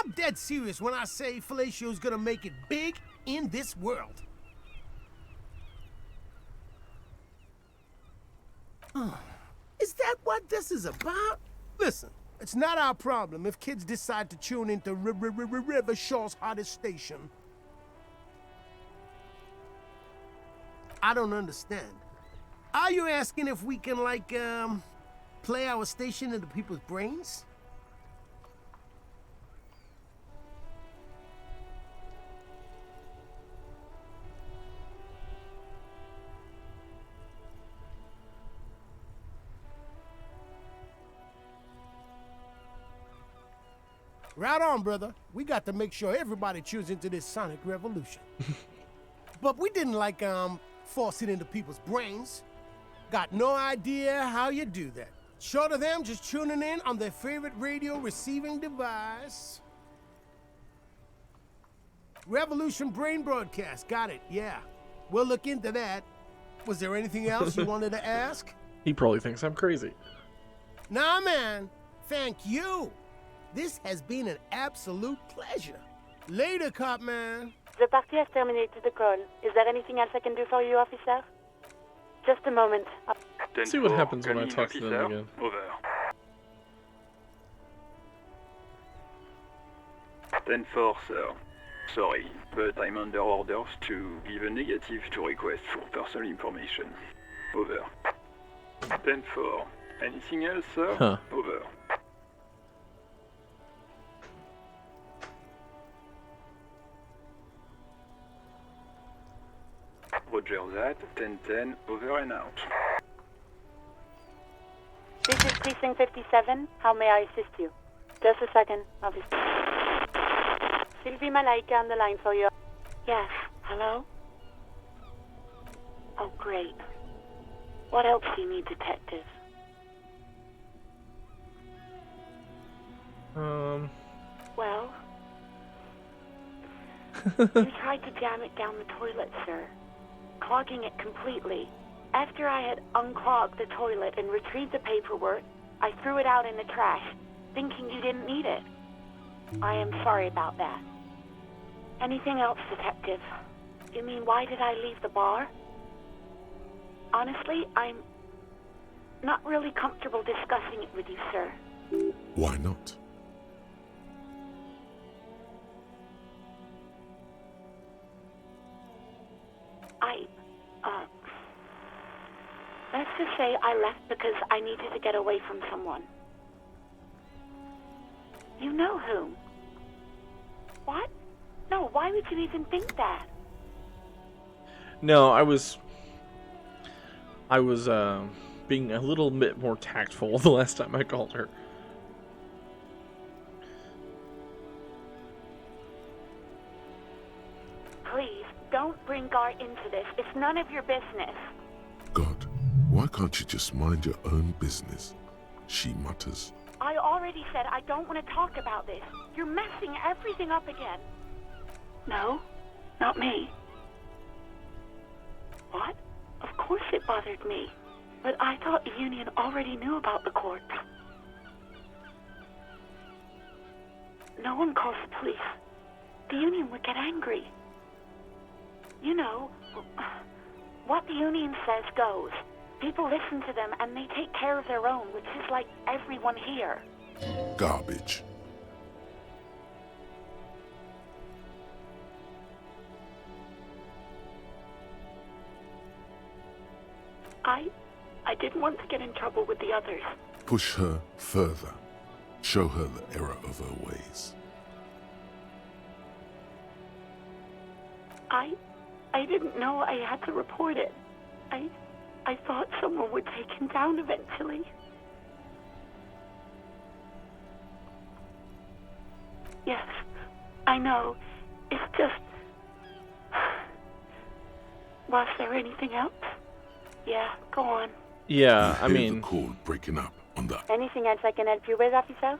I'm dead serious when I say Fellatio's gonna make it big in this world. Is that what this is about? Listen, it's not our problem if kids decide to tune into River Shaw's hottest station. I don't understand. Are you asking if we can, like, play our station into people's brains? Right on, brother. We got to make sure everybody tunes into this sonic revolution. But we didn't, like, force it into people's brains. Got no idea how you do that. Short of them just tuning in on their favorite radio receiving device. Revolution Brain Broadcast. Got it, yeah. We'll look into that. Was there anything else you wanted to ask?
He probably thinks I'm crazy.
Nah, man. Thank you. This has been an absolute pleasure. Later, cop man.
The party has terminated the call. Is there anything else I can do for you, officer? Just a moment.
Let's see what happens when I talk to them again.
Over. 10-4, sir. Sorry, but I'm under orders to give a negative to request for personal information. Over. 10-4. Anything else, sir?
Huh.
Over. Roger that. 10-10. Over and out.
This is Precinct 57. How may I assist you? Just a second, officer. Sylvie Malaika on the line for you. Yes. Hello? Oh, great. What else do you need, detective? Well? You tried to jam it down the toilet, sir. Clogging it completely. After I had unclogged the toilet and retrieved the paperwork, I threw it out in the trash, thinking you didn't need it. I am sorry about that. Anything else, detective? You mean, why did I leave the bar? Honestly, I'm not really comfortable discussing it with you, sir.
Why not?
Let's just say I left because I needed to get away from someone. You know whom? What? No, why would you even think that?
No, I was being a little bit more tactful the last time I called her.
Please, don't bring Gar into this. It's none of your business.
God, why can't you just mind your own business? She mutters.
I already said I don't want to talk about this. You're messing everything up again. No, not me. What? Of course it bothered me. But I thought the Union already knew about the corpse. No one calls the police. The Union would get angry. You know, what the Union says goes. People listen to them and they take care of their own, which is like everyone here.
Garbage.
I didn't want to get in trouble with the others.
Push her further. Show her the error of her ways.
I didn't know I had to report it. I thought someone would take him down eventually. Yes, I know. It's just... Was there anything else? Yeah, go on.
Yeah, I
You hear
mean...
the call breaking up on the...
Anything else I can help you with, officer?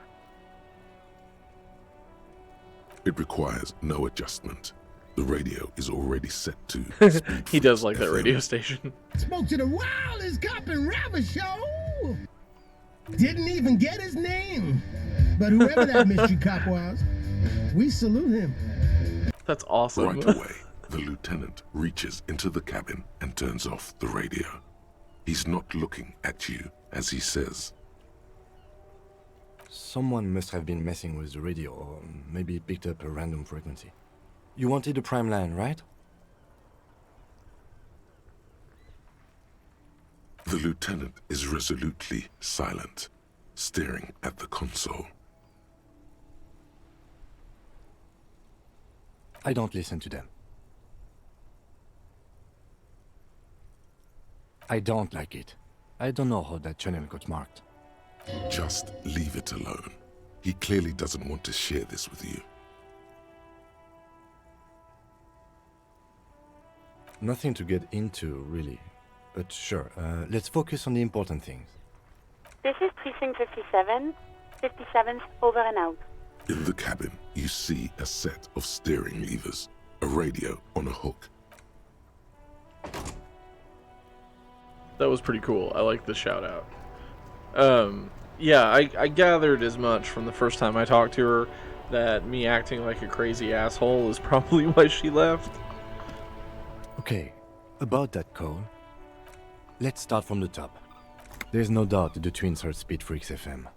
It requires no adjustment. The radio is already set to...
He does like that radio station.
Spoke to the wildest cop and rapper show. Didn't even get his name. But whoever that mystery cop was, we salute him.
That's awesome.
Right away, the lieutenant reaches into the cabin and turns off the radio. He's not looking at you as he says,
Someone must have been messing with the radio, or maybe it picked up a random frequency. You wanted a prime line, right?
The lieutenant is resolutely silent, staring at the console.
I don't listen to them. I don't like it. I don't know how that channel got marked.
Just leave it alone. He clearly doesn't want to share this with you.
Nothing to get into, really. But sure, let's focus on the important things.
This is Precinct 57. 57's over and out.
In the cabin, you see a set of steering levers, a radio on a hook.
That was pretty cool. I like the shout out. Yeah, I gathered as much from the first time I talked to her that me acting like a crazy asshole is probably why she left.
Okay, about that call, let's start from the top. There's no doubt the twins heard Speed Freaks FM.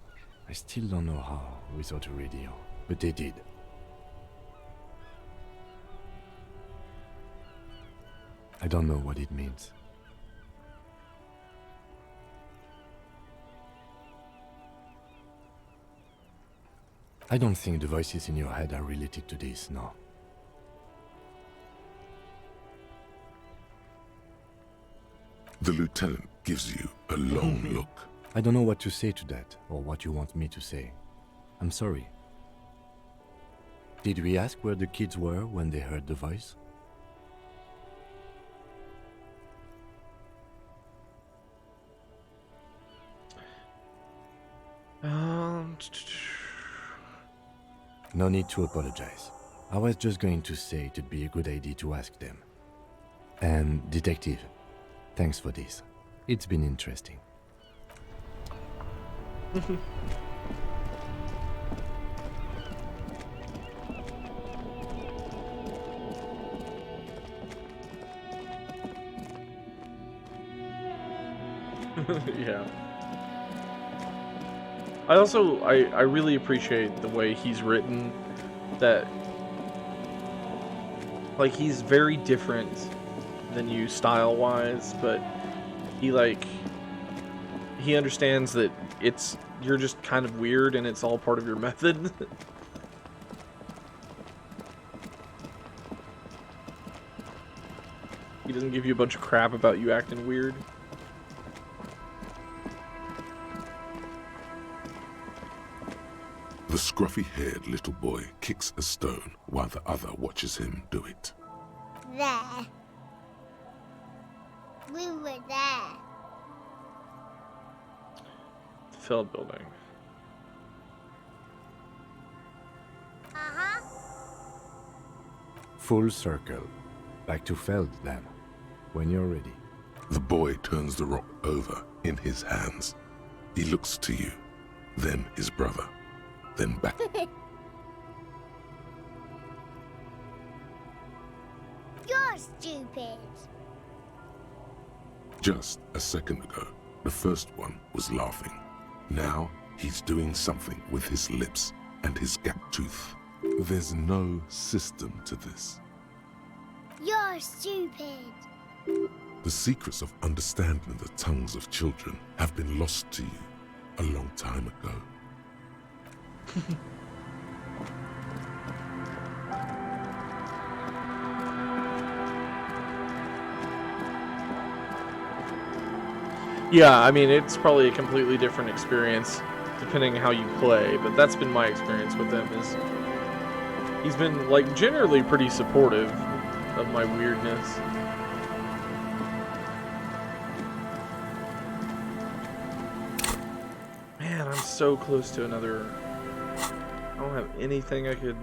I still don't know how without a radio, but they did. I don't know what it means. I don't think the voices in your head are related to this, no.
The lieutenant gives you a long look.
I don't know what to say to that, or what you want me to say. I'm sorry. Did we ask where the kids were when they heard the voice? No need to apologize. I was just going to say it'd be a good idea to ask them. And, Detective, thanks for this. It's been interesting.
Yeah. I really appreciate the way he's written that, like, he's very different than you style-wise, but he understands that you're just kind of weird and it's all part of your method. He doesn't give you a bunch of crap about you acting weird.
The scruffy-haired little boy kicks a stone while the other watches him do it.
There. We were there.
Feld building.
Uh-huh.
Full circle. Back to Feld, then. When you're ready.
The boy turns the rock over in his hands. He looks to you, then his brother, then back.
You're stupid.
Just a second ago, the first one was laughing. Now he's doing something with his lips and his gap tooth. There's no system to this.
You're stupid.
The secrets of understanding the tongues of children have been lost to you a long time ago.
Yeah, I mean, it's probably a completely different experience depending how you play, but that's been my experience with him. Is he's been, like, generally pretty supportive of my weirdness. Man, I'm so close to another... I don't have anything I could...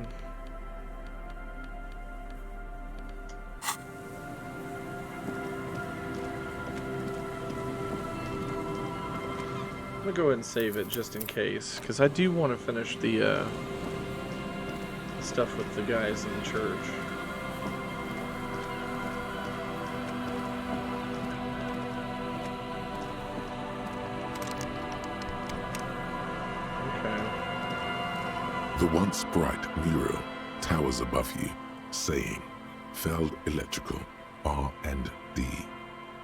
I'm gonna go ahead and save it just in case, because I do want to finish the stuff with the guys in the church.
The once bright mural towers above you, saying, Feld Electrical, R&D.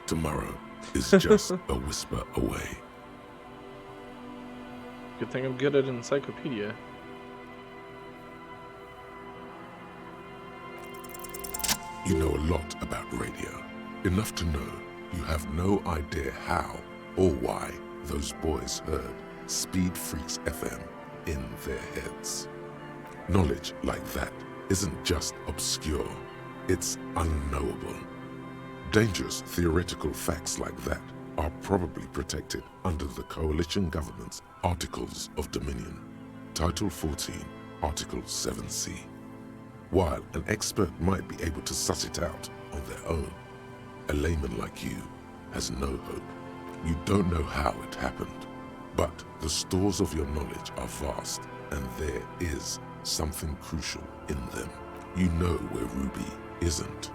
Tomorrow is just a whisper away.
Good thing I'm good at encyclopedia.
You know a lot about radio. Enough to know you have no idea how or why those boys heard Speed Freaks FM in their heads. Knowledge like that isn't just obscure, it's unknowable. Dangerous theoretical facts like that are probably protected under the coalition government's Articles of Dominion, Title 14, Article 7C. While an expert might be able to suss it out on their own, a layman like you has no hope. You don't know how it happened, but the stores of your knowledge are vast, and there is something crucial in them. You know where Ruby isn't.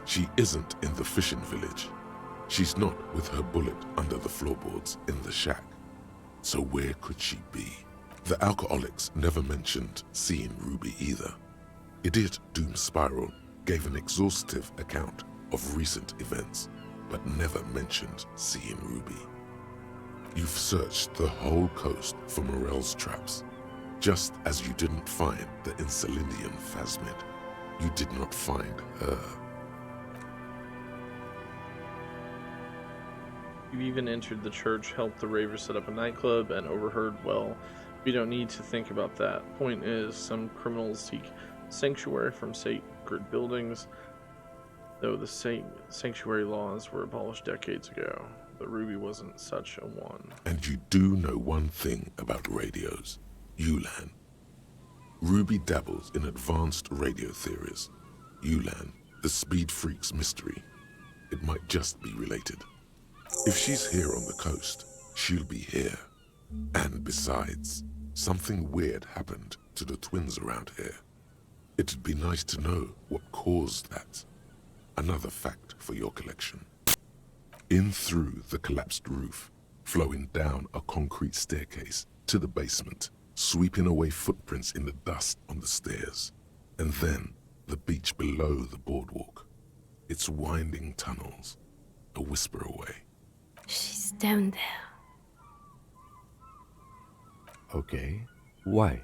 She isn't in the fishing village. She's not with her bullet under the floorboards in the shack. So where could she be? The alcoholics never mentioned seeing Ruby either. Idiot Doom Spiral gave an exhaustive account of recent events, but never mentioned seeing Ruby. You've searched the whole coast for Morel's traps, just as you didn't find the Insulindian Phasmid. You did not find her.
You even entered the church, helped the ravers set up a nightclub, and overheard, well, we don't need to think about that. Point is, some criminals seek sanctuary from sacred buildings, though the sanctuary laws were abolished decades ago. But Ruby wasn't such a one.
And you do know one thing about radios, Ulan. Ruby dabbles in advanced radio theories. Ulan, the Speed Freak's mystery. It might just be related. If she's here on the coast, she'll be here. And besides, something weird happened to the twins around here. It'd be nice to know what caused that. Another fact for your collection. In through the collapsed roof, flowing down a concrete staircase to the basement, sweeping away footprints in the dust on the stairs, and then the beach below the boardwalk. Its winding tunnels, a whisper away.
She's down there.
Okay, why?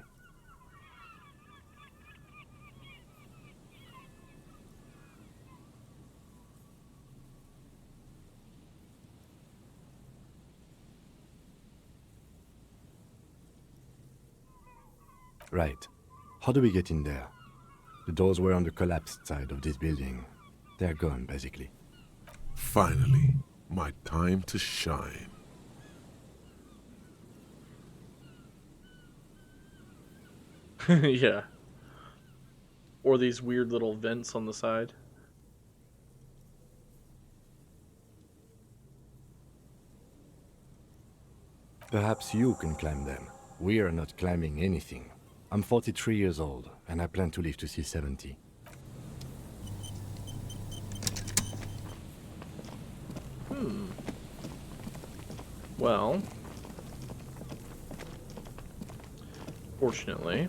Right. How do we get in there? The doors were on the collapsed side of this building. They're gone, basically.
Finally, my time to shine.
Yeah. Or these weird little vents on the side.
Perhaps you can climb them. We are not climbing anything. I'm 43 years old, and I plan to live to see 70.
Well, fortunately,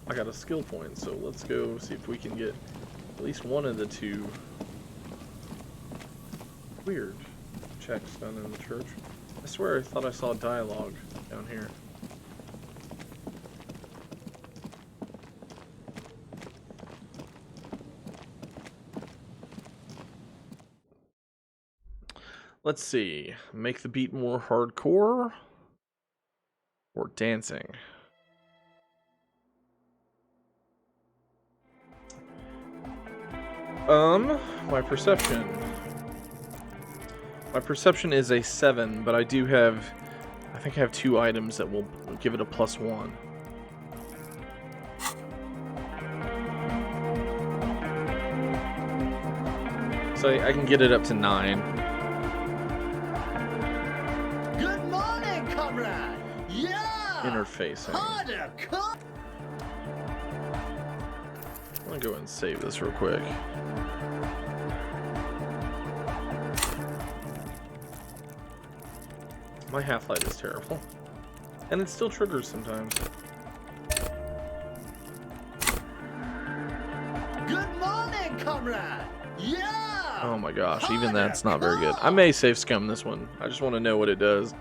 I got a skill point, so let's go see if we can get at least one of the two weird checks done in the church. I swear I thought I saw dialogue down here. Let's see. Make the beat more hardcore or dancing. My perception. My perception is a 7, but I do have, I think I have 2 items that will give it a +1. So I can get it up to 9.
Good morning, comrade. Yeah.
Interfacing.
Harder,
I'm gonna go ahead and save this real quick. My half-light is terrible. And it still triggers sometimes.
Good morning, comrade. Yeah.
Oh my gosh, even that's not very good. I may save scum this one. I just want to know what it does.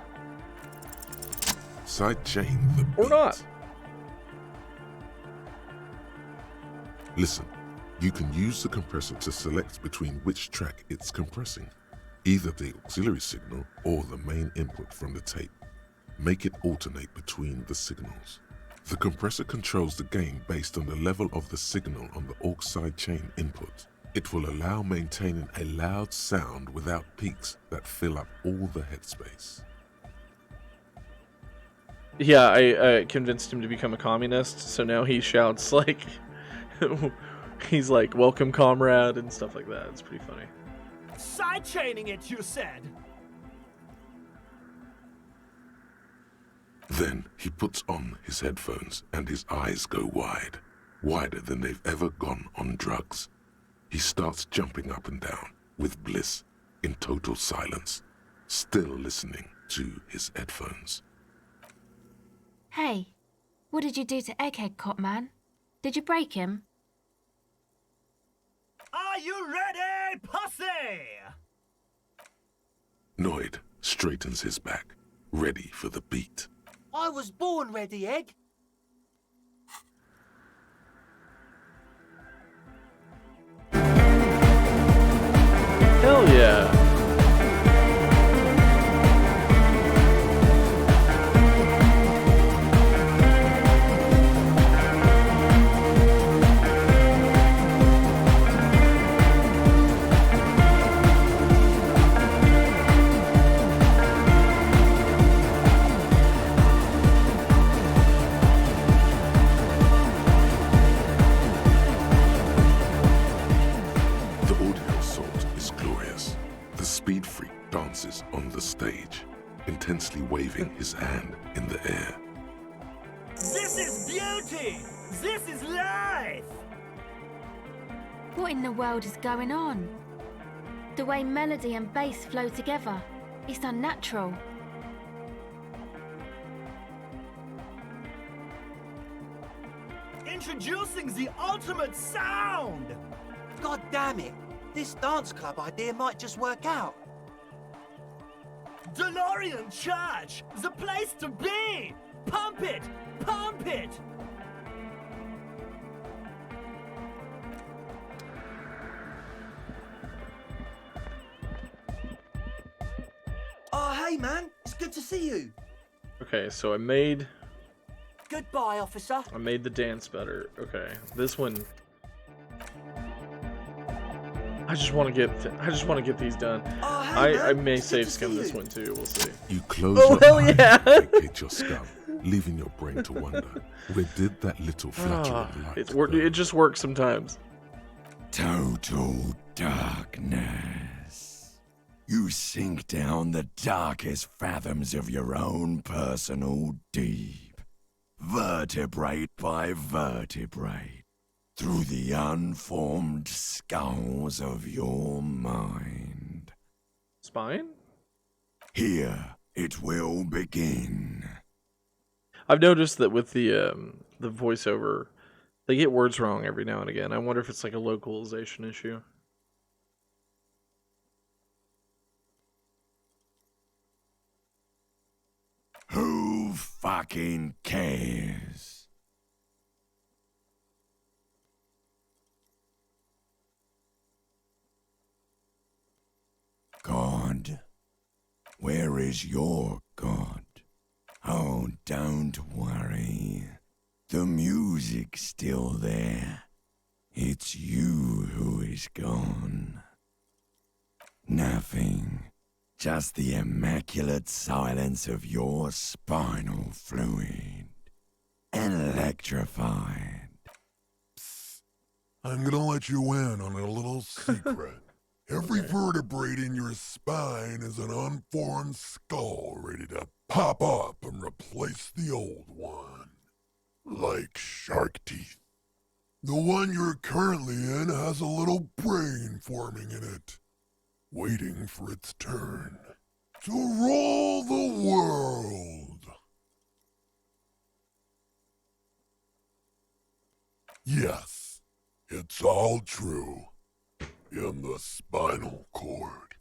Sidechain the beat.
Or not.
Listen, you can use the compressor to select between which track it's compressing, either the auxiliary signal or the main input from the tape. Make it alternate between the signals. The compressor controls the gain based on the level of the signal on the aux sidechain input. It will allow maintaining a loud sound without peaks that fill up all the headspace.
Yeah, I convinced him to become a communist, so now he shouts like... he's like, welcome comrade, and stuff like that. It's pretty funny.
Sidechaining it, you said?
Then he puts on his headphones and his eyes go wide, wider than they've ever gone on drugs. He starts jumping up and down with bliss in total silence, still listening to his headphones.
Hey, what did you do to Egghead, Cop Man? Did you break him?
Are you ready, pussy?
Noid straightens his back, ready for the beat.
I was born ready, Egg.
Hell yeah.
On the stage, intensely waving his hand in the air.
This is beauty! This is life!
What in the world is going on? The way melody and bass flow together, it's unnatural.
Introducing the ultimate sound!
God damn it! This dance club idea might just work out.
DeLorean Church, the place to be! Pump it! Pump it!
Oh, hey man, it's good to see you.
Okay, so I made
Goodbye, officer.
the dance better. Okay, this one. I just want to get these done.
Oh, hey,
I
man.
may
It's good
save
to
scum
see
this
you.
one too. We'll see.
You close
Oh,
your
hell
eyes
yeah.
and vacate your scum, leaving your brain to wonder, where did that little flattering light go?
It just works sometimes.
Total darkness. You sink down the darkest fathoms of your own personal deep, vertebrae by vertebrae, through the unformed skulls of your mind.
Spine?
Here it will begin.
I've noticed that with the voiceover, they get words wrong every now and again. I wonder if it's like a localization issue.
Who fucking cares? God? Where is your God? Oh, don't worry. The music's still there. It's you who is gone. Nothing. Just the immaculate silence of your spinal fluid. Electrified.
I'm gonna let you in on a little secret. Every vertebrae in your spine is an unformed skull ready to pop up and replace the old one. Like shark teeth. The one you're currently in has a little brain forming in it, waiting for its turn to rule the world. Yes, it's all true. In the spinal cord.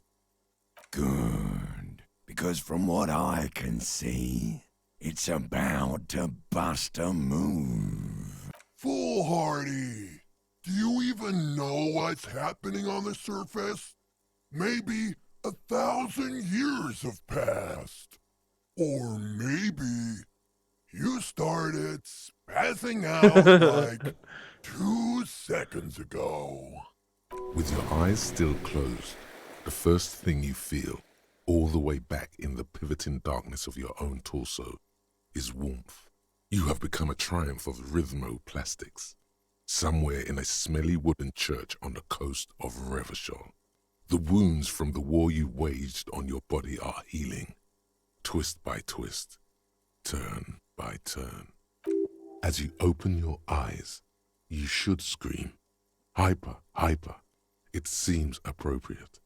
Good. Because from what I can see, it's about to bust a move.
Foolhardy! Do you even know what's happening on the surface? Maybe 1,000 years have passed. Or maybe you started spazzing out like 2 seconds ago. With your eyes still closed, the first thing you feel, all the way back in the pivoting darkness of your own torso, is warmth. You have become a triumph of rhythmoplastics, somewhere in a smelly wooden church on the coast of Revachol. The wounds from the war you waged on your body are healing, twist by twist, turn by turn. As you open your eyes, you should scream, hyper, hyper. It seems appropriate.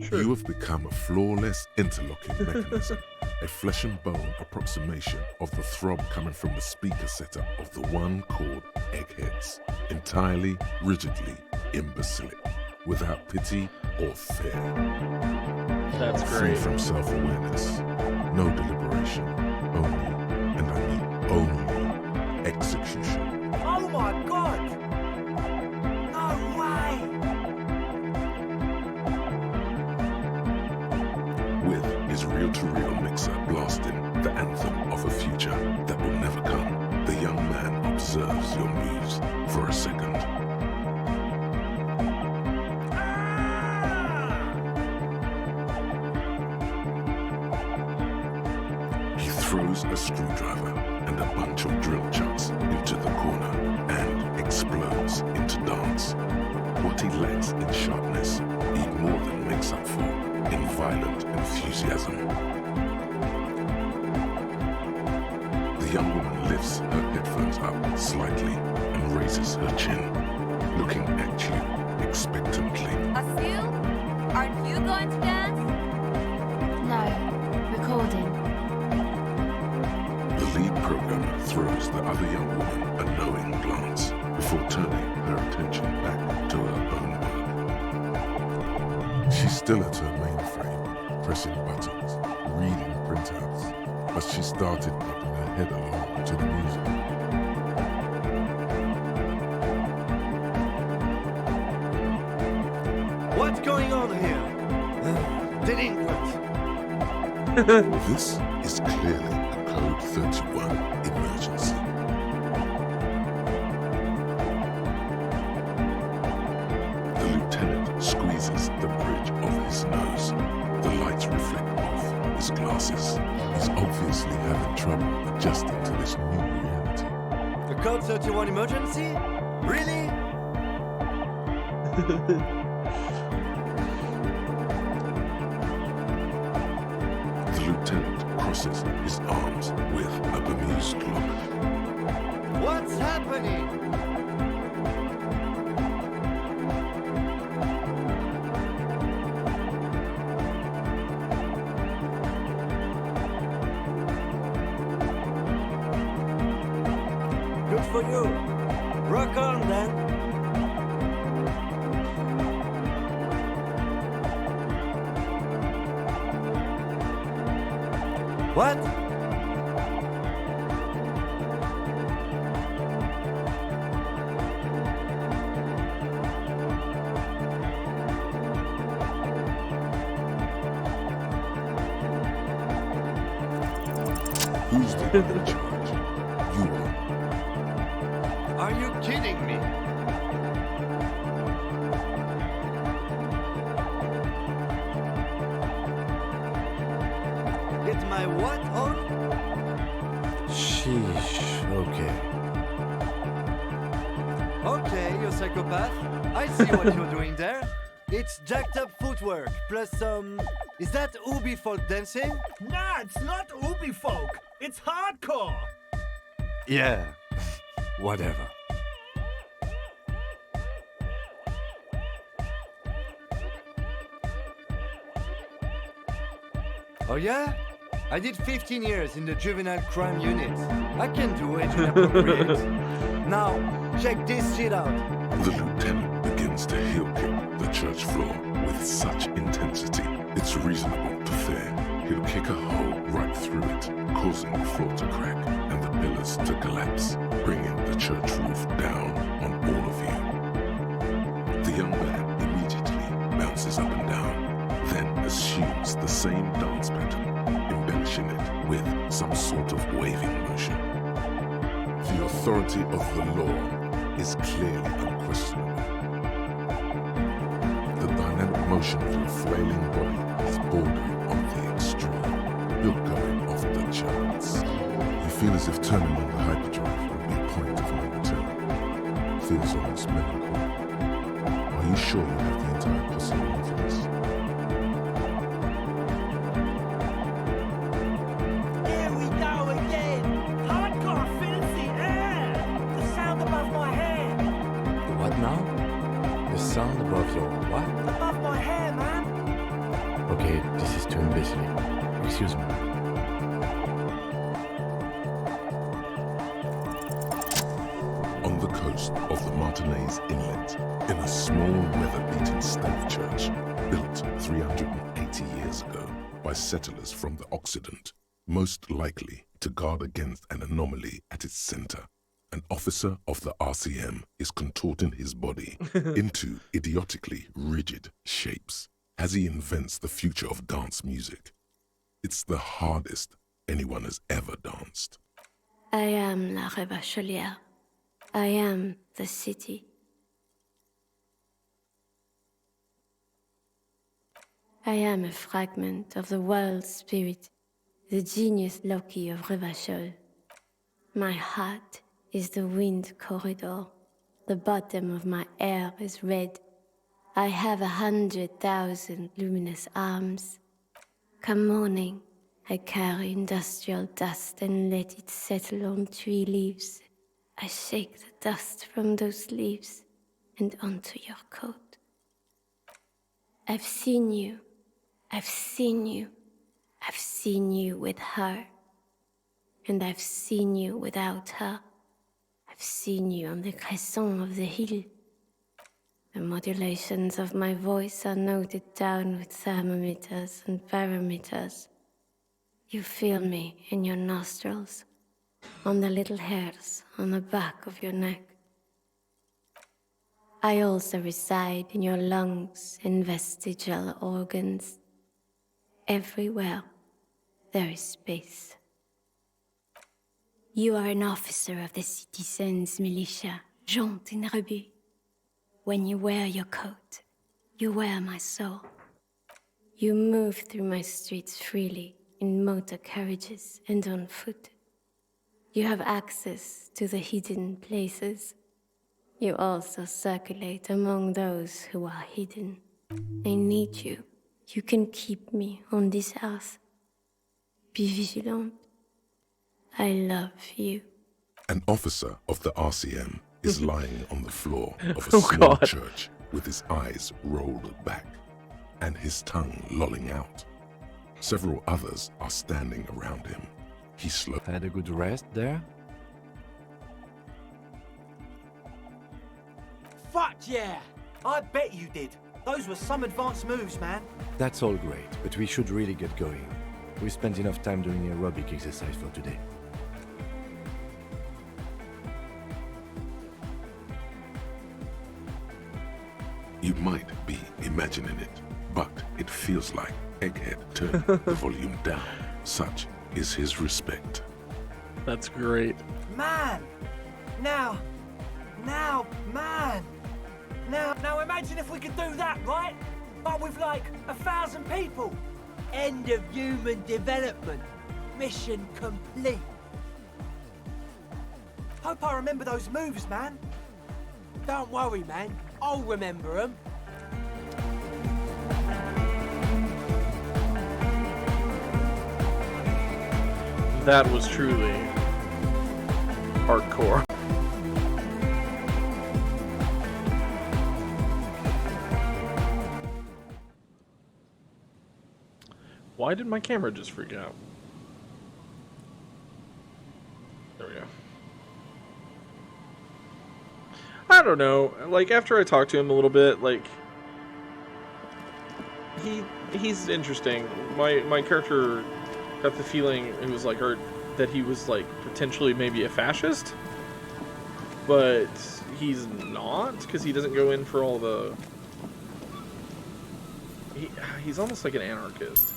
Sure.
You have become a flawless interlocking mechanism, a flesh and bone approximation of the throb coming from the speaker setup of the one called Eggheads, entirely, rigidly imbecilic, without pity or fear.
That's
Free
great.
from self-awareness, no deliberation, only, and I mean only, execution.
Oh my god! No way!
With his reel-to-reel mixer blasting the anthem of a future that will never come, the young man observes your moves for a second. He throws a screwdriver and a bunch of drill chucks into the corner and explodes into dance. What he lacks in sharpness, he more than makes up for in violent enthusiasm. The young woman lifts her headphones up slightly and raises her chin, looking at you expectantly.
Asil, aren't you going to dance? No, recording.
The lead programmer throws the other young woman a knowing glance before turning her attention back to her own work. She's still at her mainframe, pressing buttons, reading printouts, but she started nodding her head along to the music.
What's going on here? Delinquents.
This is clearly a Code 31 emergency. The lieutenant squeezes the bridge of his nose. The lights reflect off the his glasses. He's obviously having trouble adjusting to this new reality.
The Code 31 emergency? Really?
The lieutenant crosses his arms with a bemused look.
What's happening? Good for you. Rock on then. What?
Who's the one in charge? You are.
Are you kidding me? Get my what on?
Sheesh, okay.
Okay, you psychopath. I see what you're doing there. It's jacked up footwork, plus some... Is that Ubi folk dancing?
Nah, it's not Ubi folk. It's hardcore.
Yeah, whatever.
Oh yeah? I did 15 years in the juvenile crime unit. I can do age inappropriate. Now, check this shit out.
The lieutenant begins to heel kick the church floor with such intensity, it's reasonable to fear he'll kick a hole right through it, causing the floor to crack and the pillars to collapse, bringing the church roof down on all of you. The young man immediately bounces up and down, then assumes the same dance pattern, embellishing it with some sort of waving motion. The authority of the law is clearly unquestionable. The dynamic motion of your flailing body is bordering on the extreme. You're going off the charts. You feel as if turning on the hyperdrive would be a point of no return. Feels almost melancholy. Are you sure you have the entire posse along for this?
Here we go again. Hardcore fills the air. The sound above my head.
What now? The sound above your what?
Above my hair, man.
Okay, this is too imbecile. Excuse me.
On the coast of the Martinez Inlet, in a small weather-beaten stave church built 380 years ago by settlers from the Occident, most likely to guard against an anomaly at its center, an officer of the RCM is contorting his body into idiotically rigid shapes as he invents the future of dance music. It's the hardest anyone has ever danced.
I am la Rebachelière. I am the city. I am a fragment of the world spirit, the genius Loki of Revachol. My heart is the wind corridor. The bottom of my air is red. I have 100,000 luminous arms. Come morning, I carry industrial dust and let it settle on tree leaves. I shake the dust from those leaves and onto your coat. I've seen you. I've seen you. I've seen you with her. And I've seen you without her. I've seen you on the crescent of the hill. The modulations of my voice are noted down with thermometers and barometers. You feel me in your nostrils, on the little hairs on the back of your neck. I also reside in your lungs and vestigial organs. Everywhere there is space. You are an officer of the citizens' militia, Jante and Rebut. When you wear your coat, you wear my soul. You move through my streets freely, in motor carriages and on foot. You have access to the hidden places. You also circulate among those who are hidden. I need you. You can keep me on this earth. Be vigilant. I love you.
An officer of the RCM is lying on the floor of a
Oh,
small
God.
church with his eyes rolled back and his tongue lolling out. Several others are standing around him. He
Had a good rest there?
Fuck yeah! I bet you did. Those were some advanced moves, man.
That's all great, but we should really get going. We spent enough time doing aerobic exercise for today.
You might be imagining it, but it feels like Egghead turned the volume down. Such is his respect.
That's great.
Man! Now, man! Now imagine if we could do that, right? But with like 1,000 people.
End of human development. Mission complete.
Hope I remember those moves, man.
Don't worry, man. I'll remember them.
That was truly hardcore. Why did my camera just freak out? There we go. I don't know. Like, after I talked to him a little bit, like, he's interesting. My character got the feeling it was like, or that he was like potentially maybe a fascist, but he's not, because he doesn't go in for all the. He's almost like an anarchist.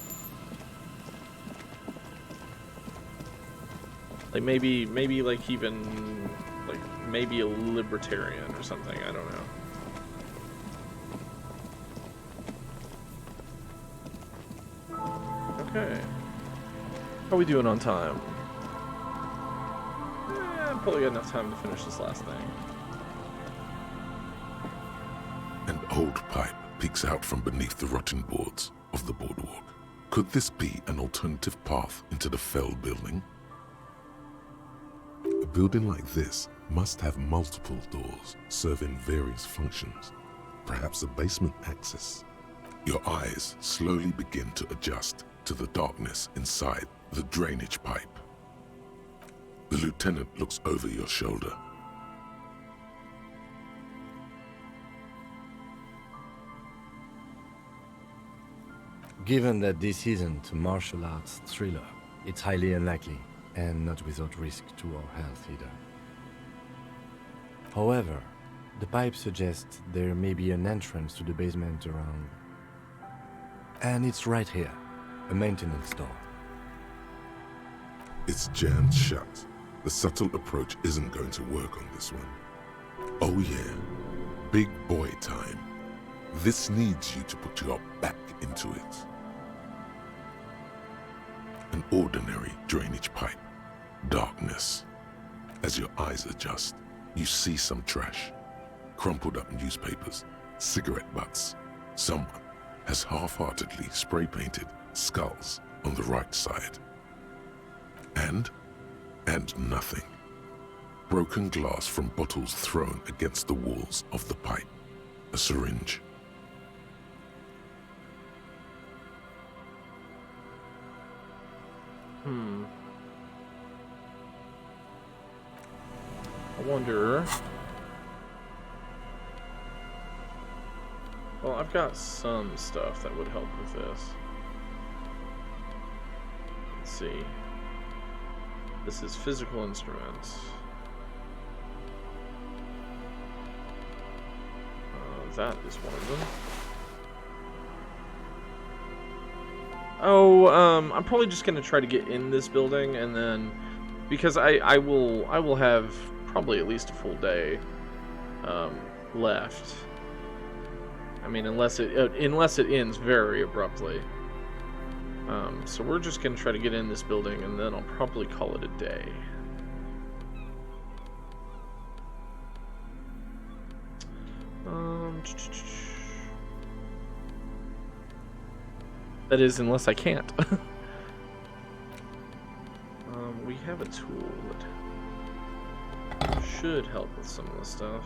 Like maybe like even like maybe a libertarian or something. I don't know. Okay. How are we doing on time? I've probably got enough time to finish this last thing.
An old pipe peeks out from beneath the rotten boards of the boardwalk. Could this be an alternative path into the fell building? A building like this must have multiple doors serving various functions. Perhaps a basement access. Your eyes slowly begin to adjust to the darkness inside the drainage pipe. The lieutenant looks over your shoulder.
Given that this isn't a martial arts thriller, it's highly unlikely, and not without risk to our health either. However, the pipe suggests there may be an entrance to the basement around. And it's right here, a maintenance door.
It's jammed shut. The subtle approach isn't going to work on this one. Oh yeah, big boy time. This needs you to put your back into it. An ordinary drainage pipe. Darkness. As your eyes adjust, you see some trash. Crumpled up newspapers, cigarette butts. Someone has half-heartedly spray-painted skulls on the right side. And nothing. Broken glass from bottles thrown against the walls of the pipe. A syringe.
I wonder. Well, I've got some stuff that would help with this. Let's see. This is physical instruments. That is one of them. Oh, I'm probably just gonna try to get in this building, and then because I will have probably at least a full day left. I mean, unless it ends very abruptly. So we're just gonna try to get in this building, and then I'll probably call it a day. That is, unless I can't. We have a tool that should help with some of this stuff.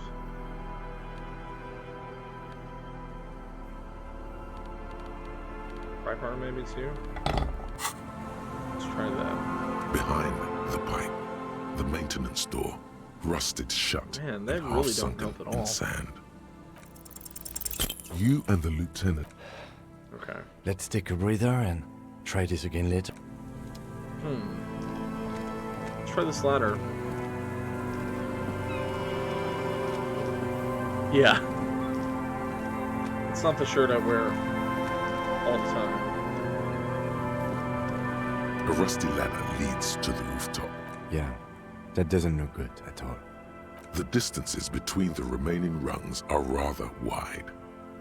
Pipe arm maybe too? Let's try that.
Behind the pipe, the maintenance door, rusted shut.
Man, they
and
really
half
don't
sunken
help at
in
all.
sand. You and the lieutenant.
Okay.
Let's take a breather and try this again later.
Let's try this ladder. Yeah. It's not the shirt I wear all the time.
A rusty ladder leads to the rooftop.
Yeah, that doesn't look good at all.
The distances between the remaining rungs are rather wide.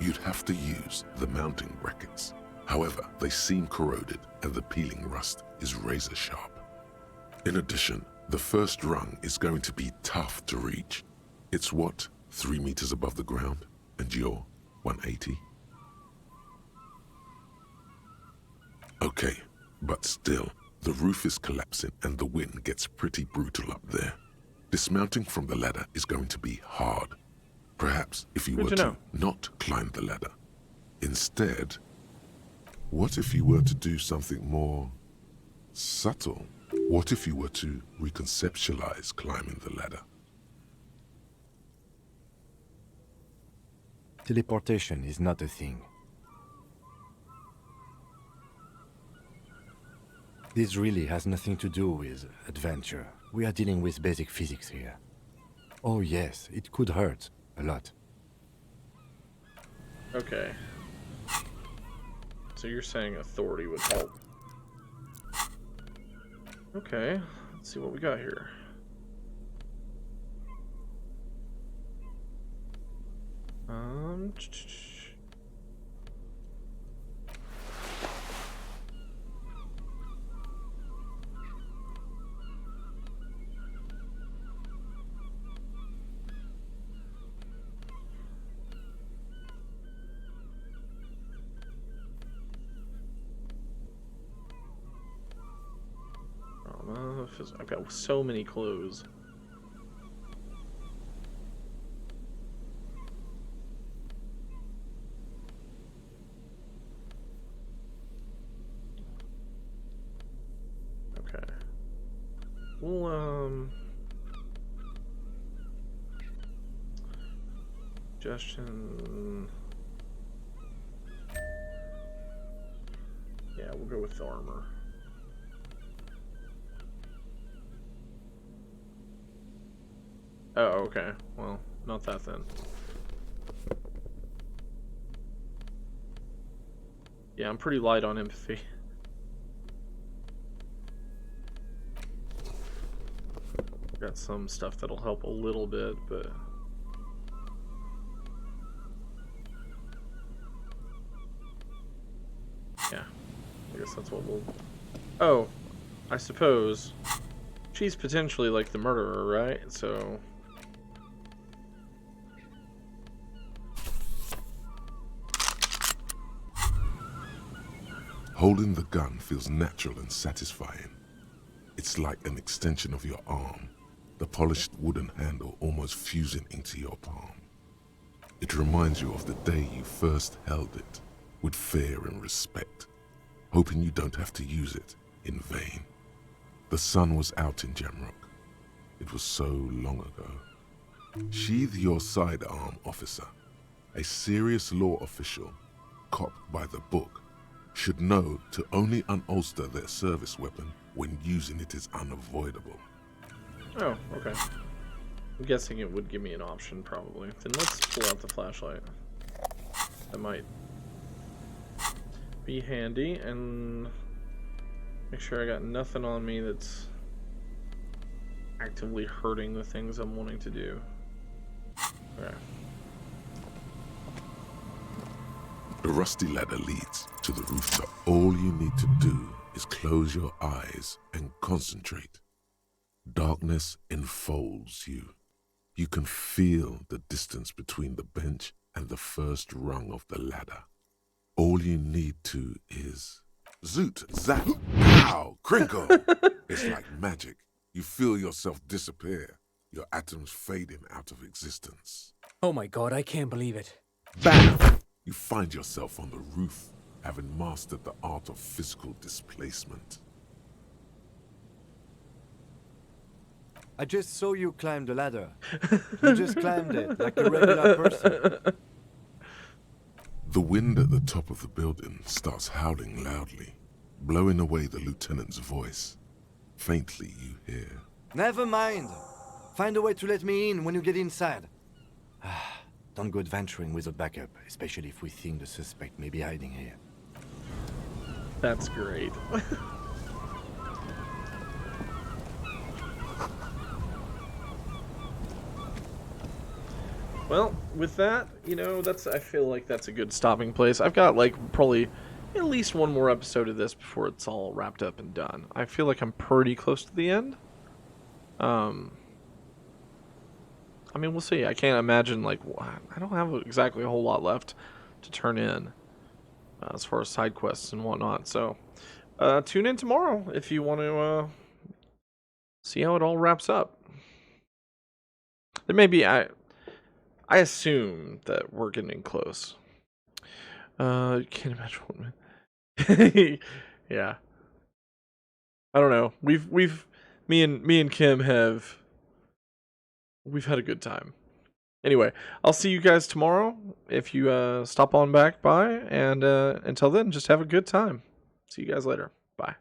You'd have to use the mounting brackets. However, they seem corroded and the peeling rust is razor sharp. In addition, the first rung is going to be tough to reach. It's what, 3 meters above the ground? And you're 180? Okay, but still, the roof is collapsing and the wind gets pretty brutal up there. Dismounting from the ladder is going to be hard. Perhaps if you were to not climb the ladder. Instead, what if you were to do something more subtle? What if you were to reconceptualize climbing the ladder?
Teleportation is not a thing. This really has nothing to do with adventure. We are dealing with basic physics here. Oh yes, it could hurt a lot.
Okay. So you're saying authority would help. Okay, let's see what we got here. I've got so many clues. Okay. Well, suggestion. Yeah, we'll go with the armor. Oh, okay. Well, not that then. Yeah, I'm pretty light on empathy. Got some stuff that'll help a little bit, but... yeah, I guess that's what we'll... Oh, I suppose she's potentially like the murderer, right? So...
Holding the gun feels natural and satisfying. It's like an extension of your arm, the polished wooden handle almost fusing into your palm. It reminds you of the day you first held it, with fear and respect, hoping you don't have to use it in vain. The sun was out in Jamrock. It was so long ago. Sheathe your sidearm, officer. A serious law official, cop by the book, should know to only unholster their service weapon when using it is unavoidable.
Oh, okay. I'm guessing it would give me an option, probably. Then let's pull out the flashlight. That might be handy, and make sure I got nothing on me that's actively hurting the things I'm wanting to do. Okay.
The rusty ladder leads, to the rooftop. All you need to do is close your eyes and concentrate. Darkness enfolds you. You can feel the distance between the bench and the first rung of the ladder. All you need to is zoot, zap, pow, crinkle. It's like magic. You feel yourself disappear, your atoms fading out of existence.
Oh my god, I can't believe it.
Bam! You find yourself on the roof, having mastered the art of physical displacement.
I just saw you climb the ladder. You just climbed it like a regular person.
The wind at the top of the building starts howling loudly, blowing away the lieutenant's voice. Faintly you hear,
Never mind. Find a way to let me in when you get inside. Don't go adventuring without backup, especially if we think the suspect may be hiding here.
That's great. Well, with that, you know, I feel like that's a good stopping place. I've got, like, probably at least one more episode of this before it's all wrapped up and done. I feel like I'm pretty close to the end. I mean, we'll see. I can't imagine, like, I don't have exactly a whole lot left to turn in as far as side quests and whatnot. So, tune in tomorrow if you want to see how it all wraps up. There may be... I assume that we're getting close. Can't imagine what. Yeah. I don't know. Me and Kim we've had a good time. Anyway, I'll see you guys tomorrow if you stop on back by, and until then, just have a good time. See you guys later. Bye.